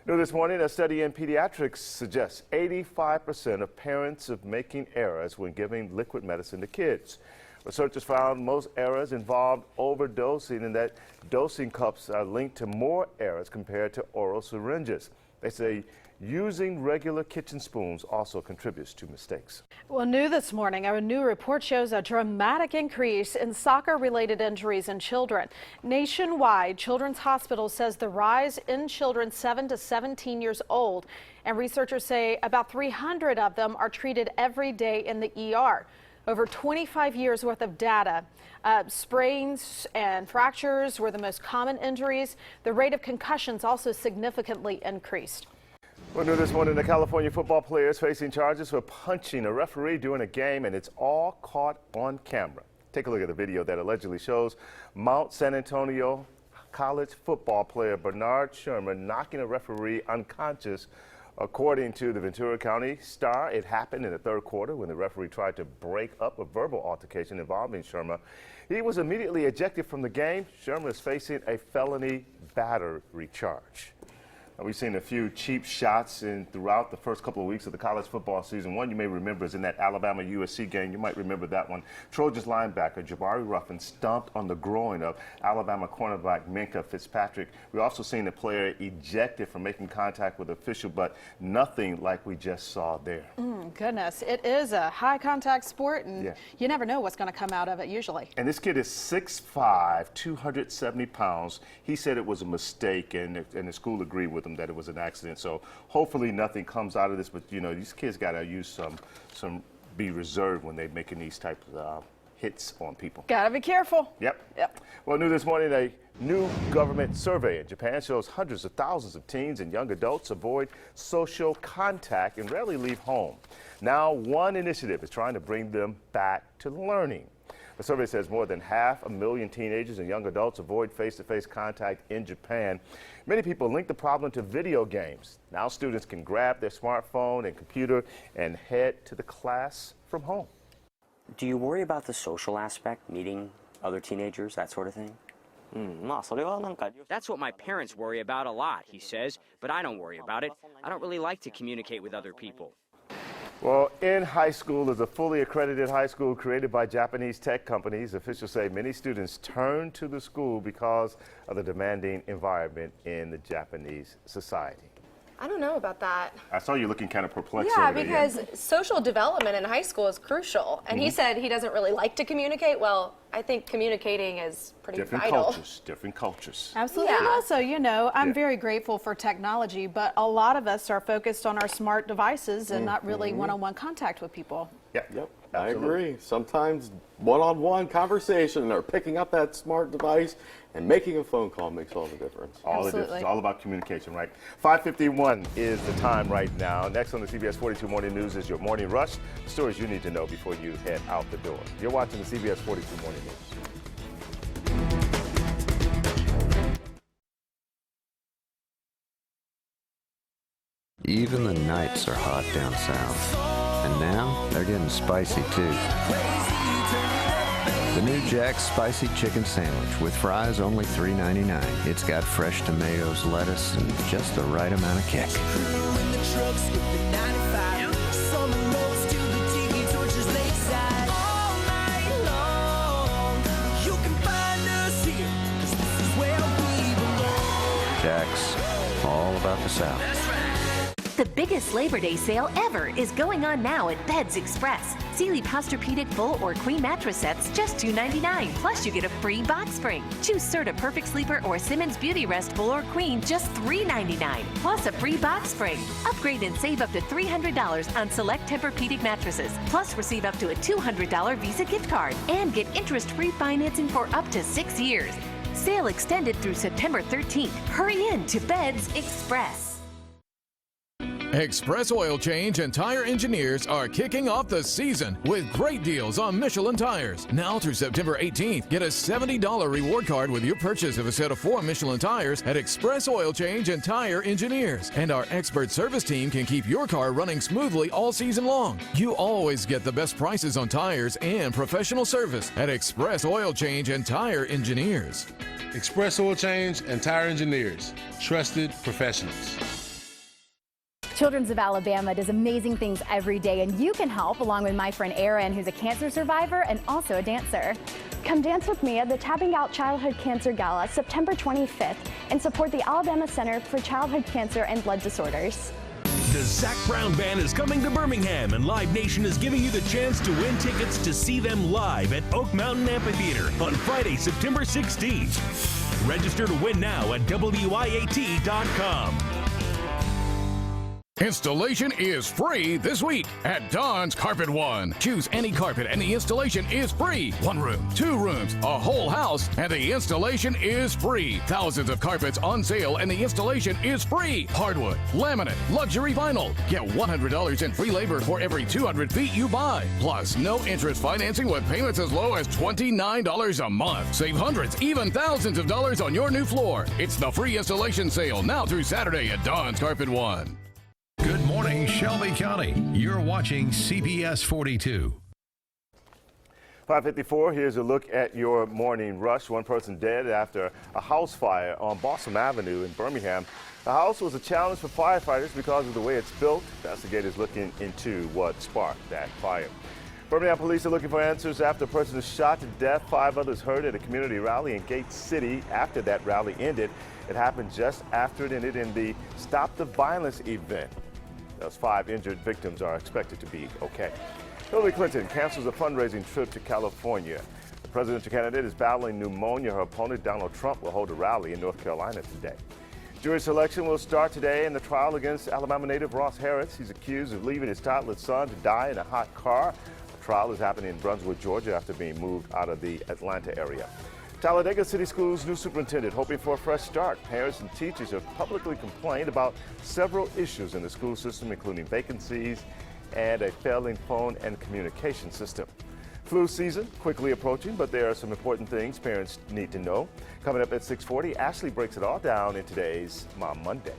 New this morning, a study in pediatrics suggests 85% of parents are making errors when giving liquid medicine to kids. Researchers found most errors involved overdosing, and that dosing cups are linked to more errors compared to oral syringes. They say using regular kitchen spoons also contributes to mistakes. Well, new this morning, a new report shows a dramatic increase in soccer-related injuries in children. Nationwide, Children's Hospital says the rise in children 7 to 17 years old, and researchers say about 300 of them are treated every day in the ER. Over 25 years worth of data. Sprains and fractures were the most common injuries. The rate of concussions also significantly increased. Well, new this morning, the California football player is facing charges for punching a referee during a game, and it's all caught on camera. Take a look at the video that allegedly shows Mount San Antonio College football player Bernard Sherman knocking a referee unconscious. According to the Ventura County Star, it happened in the third quarter when the referee tried to break up a verbal altercation involving Sherman. He was immediately ejected from the game. Sherman is facing a felony battery charge. We've seen a few cheap shots throughout the first couple of weeks of the college football season. One you may remember is in that Alabama-USC game. You might remember that one. Trojans linebacker Jabari Ruffin stomped on the groin of Alabama cornerback Minkah Fitzpatrick. We've also seen the player ejected from making contact with an official, but nothing like we just saw there. Goodness, it is a high-contact sport, and you never know what's going to come out of it usually. And this kid is 6'5", 270 pounds. He said it was a mistake, and the school agreed with him that it was an accident. So hopefully nothing comes out of this, but you know, these kids got to use be reserved when they're making these types of hits on people. Got to be careful. Yep. Well, new this morning, a new government survey in Japan shows hundreds of thousands of teens and young adults avoid social contact and rarely leave home. Now, one initiative is trying to bring them back to learning. The survey says more than 500,000 teenagers and young adults avoid face-to-face contact in Japan. Many people link the problem to video games. Now students can grab their smartphone and computer and head to the class from home. Do you worry about the social aspect, meeting other teenagers, that sort of thing? That's what my parents worry about a lot, he says, but I don't worry about it. I don't really like to communicate with other people. Well, In High School is a fully accredited high school created by Japanese tech companies. Officials say many students turn to the school because of the demanding environment in the Japanese society. I don't know about that. I saw you looking kind of perplexed. Yeah, over there. because social development in high school is crucial. And he said he doesn't really like to communicate. Well, I think communicating is pretty vital. Different cultures. Absolutely. And also, you know, I'm very grateful for technology, but a lot of us are focused on our smart devices and not really one-on-one contact with people. Yep. I agree. Sometimes one-on-one conversation or picking up that smart device and making a phone call makes all the difference. All the difference. It's all about communication, right? 5:51 is the time right now. Next on the CBS 42 Morning News is your Morning Rush. Stories you need to know before you head out the door. You're watching the CBS 42 Morning News. Even the nights are hot down south. And now they're getting spicy too. The new Jack's Spicy Chicken Sandwich with fries only $3.99. It's got fresh tomatoes, lettuce, and just the right amount of kick. Jack's, all about the South. The biggest Labor Day sale ever is going on now at Beds Express. Sealy Posturepedic full or queen mattress sets just $2.99. Plus you get a free box spring. Choose Serta Perfect Sleeper or Simmons Beauty Rest full or queen just $3.99. Plus a free box spring. Upgrade and save up to $300 on select Tempur-Pedic mattresses. Plus receive up to a $200 Visa gift card and get interest-free financing for up to 6 years. Sale extended through September 13th. Hurry in to Beds Express. Express Oil Change and Tire Engineers are kicking off the season with great deals on Michelin tires. Now through September 18th, get a $70 reward card with your purchase of a set of 4 Michelin tires at Express Oil Change and Tire Engineers. And our expert service team can keep your car running smoothly all season long. You always get the best prices on tires and professional service at Express Oil Change and Tire Engineers. Express Oil Change and Tire Engineers. Trusted professionals. Children's of Alabama does amazing things every day, and you can help along with my friend Erin, who's a cancer survivor and also a dancer. Come dance with me at the Tapping Out Childhood Cancer Gala September 25th and support the Alabama Center for Childhood Cancer and Blood Disorders. The Zac Brown Band is coming to Birmingham, and Live Nation is giving you the chance to win tickets to see them live at Oak Mountain Amphitheater on Friday, September 16th. Register to win now at WIAT.com. Installation is free this week at Don's Carpet One. Choose any carpet and the installation is free. 1 room, 2 rooms, a whole house, and the installation is free. Thousands of carpets on sale and the installation is free. Hardwood, laminate, luxury vinyl. Get $100 in free labor for every 200 feet you buy. Plus, no interest financing with payments as low as $29 a month. Save hundreds, even thousands of dollars on your new floor. It's the free installation sale now through Saturday at Don's Carpet One. Good morning, Shelby County. You're watching CBS 42. 5:54, here's a look at your morning rush. 1 person dead after a house fire on Balsam Avenue in Birmingham. The house was a challenge for firefighters because of the way it's built. Investigators looking into what sparked that fire. Birmingham police are looking for answers after a person was shot to death. 5 others hurt at a community rally in Gate City after that rally ended. It happened just after it ended in the Stop the Violence event. Those 5 injured victims are expected to be okay. Hillary Clinton cancels a fundraising trip to California. The presidential candidate is battling pneumonia. Her opponent, Donald Trump, will hold a rally in North Carolina today. Jury selection will start today in the trial against Alabama native Ross Harris. He's accused of leaving his toddler son to die in a hot car. The trial is happening in Brunswick, Georgia, after being moved out of the Atlanta area. Talladega City Schools' new superintendent hoping for a fresh start. Parents and teachers have publicly complained about several issues in the school system, including vacancies and a failing phone and communication system. Flu season quickly approaching, but there are some important things parents need to know. Coming up at 6:40, Ashley breaks it all down in today's Mom Monday.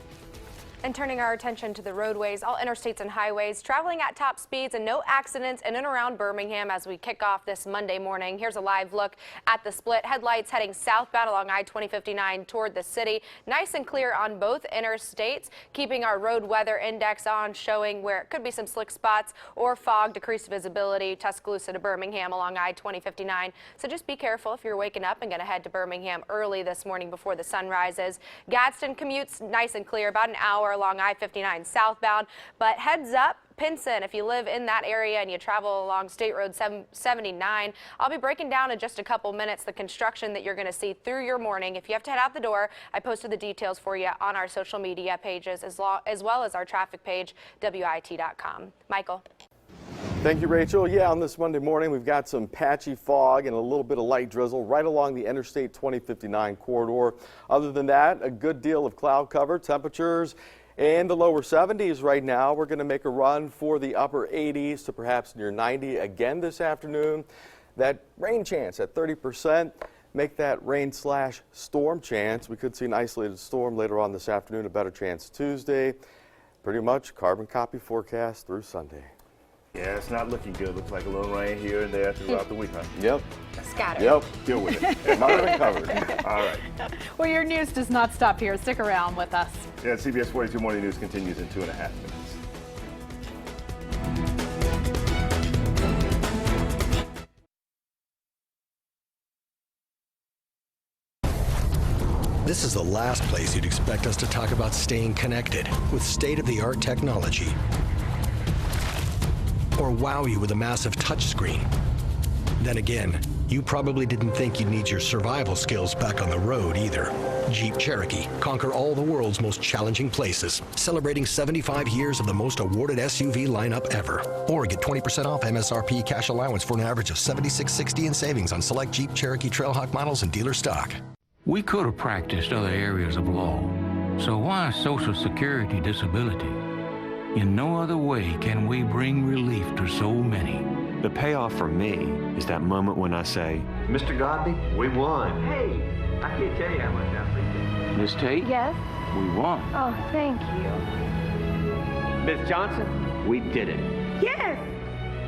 And turning our attention to the roadways, all interstates and highways traveling at top speeds and no accidents in and around Birmingham as we kick off this Monday morning. Here's a live look at the split. Headlights heading southbound along I-2059 toward the city. Nice and clear on both interstates, keeping our road weather index on, showing where it could be some slick spots or fog, decreased visibility, Tuscaloosa to Birmingham along I-2059. So just be careful if you're waking up and going to head to Birmingham early this morning before the sun rises. Gadsden commutes nice and clear, about an hour along I-59 southbound, but heads up, Pinson, if you live in that area and you travel along State Road 79, I'll be breaking down in just a couple minutes the construction that you're going to see through your morning. If you have to head out the door, I posted the details for you on our social media pages as well as our traffic page, WIAT.com. Michael. Thank you, Rachel. Yeah, on this Monday morning, we've got some patchy fog and a little bit of light drizzle right along the Interstate 2059 corridor. Other than that, a good deal of cloud cover. Temperatures in the lower 70s right now. We're going to make a run for the upper 80s to perhaps near 90 again this afternoon. That rain chance at 30%. Make that rain/storm chance. We could see an isolated storm later on this afternoon, a better chance Tuesday. Pretty much carbon copy forecast through Sunday. Yeah, it's not looking good. Looks like a little rain here and there throughout the week, huh? Yep. Scattered. Yep. Deal with it. Not even covered. All right. Well, your news does not stop here. Stick around with us. Yeah, CBS 42 Morning News continues in 2.5 minutes. This is the last place you'd expect us to talk about staying connected with state-of-the-art technology, or wow you with a massive touchscreen. Then again, you probably didn't think you'd need your survival skills back on the road either. Jeep Cherokee, conquer all the world's most challenging places, celebrating 75 years of the most awarded SUV lineup ever. Or get 20% off MSRP cash allowance for an average of $76.60 in savings on select Jeep Cherokee Trailhawk models and dealer stock. We could have practiced other areas of law, so why Social Security disability? In no other way can we bring relief to so many. The payoff for me is that moment when I say, Mr. Godby, we won. Hey, I can't tell you how much I appreciate it. Miss Tate? Yes? We won. Oh, thank you. Miss Johnson, we did it. Yes!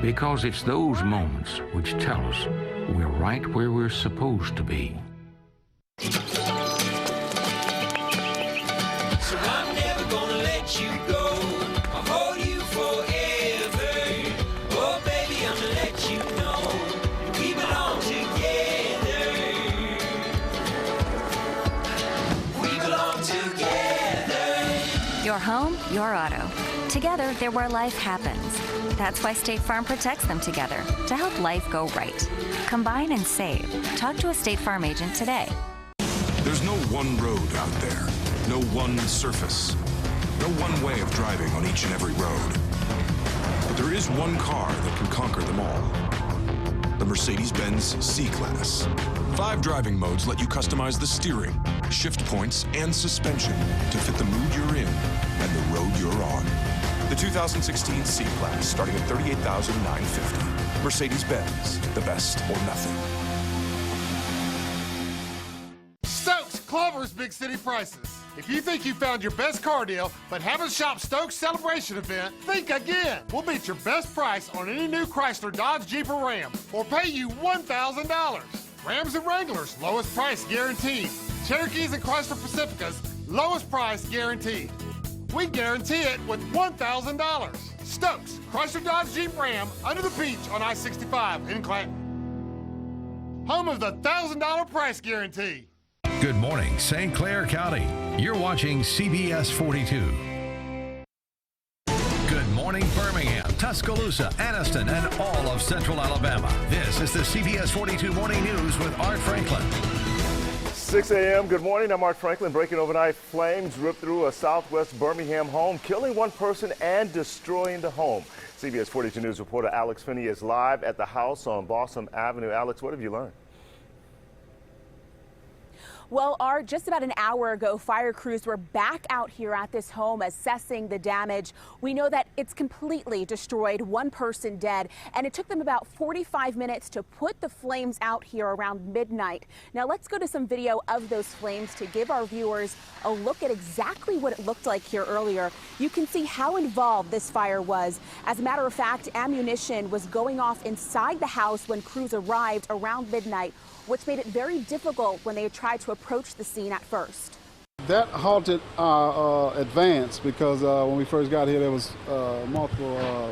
Because it's those moments which tell us we're right where we're supposed to be. So I'm never gonna let you go. I'll hold you forever. Oh, baby, I'm gonna let you know we belong together. Your home, your auto. Together, they're where life happens. That's why State Farm protects them together to help life go right. Combine and save. Talk to a State Farm agent today. There's no one road out there, no one surface, no one way of driving on each and every road. But there is one car that can conquer them all. The Mercedes-Benz C-Class. 5 driving modes let you customize the steering, shift points, and suspension to fit the mood you're in and the road you're on. The 2016 C-Class, starting at $38,950. Mercedes-Benz, the best or nothing. Stokes, Clover's Big City Prices. If you think you found your best car deal but haven't shopped Stokes Celebration Event, think again. We'll beat your best price on any new Chrysler, Dodge, Jeep, or Ram, or pay you $1,000. Rams and Wranglers, lowest price guaranteed. Cherokees and Chrysler Pacificas, lowest price guaranteed. We guarantee it with $1,000. Stokes, Chrysler, Dodge, Jeep, Ram, under the beach on I-65 in Clanton. Home of the $1,000 price guarantee. Good morning, St. Clair County. You're watching CBS 42. Good morning, Birmingham, Tuscaloosa, Anniston, and all of Central Alabama. This is the CBS 42 Morning News with Art Franklin. 6 a.m. Good morning. I'm Art Franklin. Breaking overnight, flames ripped through a southwest Birmingham home, killing one person and destroying the home. CBS 42 News reporter Alex Finney is live at the house on Balsam Avenue. Alex, what have you learned? Well, Art, just about an hour ago, fire crews were back out here at this home assessing the damage. We know that it's completely destroyed, one person dead, and it took them about 45 minutes to put the flames out here around midnight. Now let's go to some video of those flames to give our viewers a look at exactly what it looked like here earlier. You can see how involved this fire was. As a matter of fact, ammunition was going off inside the house when crews arrived around midnight, which made it very difficult when they tried to approach the scene at first. That halted our advance because when we first got here, there was multiple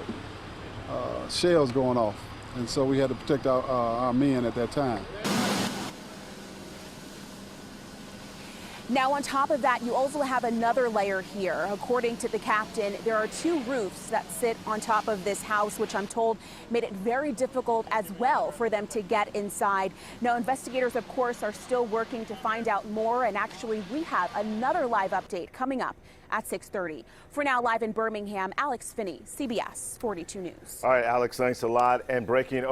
shells going off, and so we had to protect our men at that time. Now, on top of that, you also have another layer here. According to the captain, there are 2 roofs that sit on top of this house, which I'm told made it very difficult as well for them to get inside. Now, investigators, of course, are still working to find out more, and actually, we have another live update coming up at 6:30. For now, live in Birmingham, Alex Finney, CBS 42 News. All right, Alex, thanks a lot. And breaking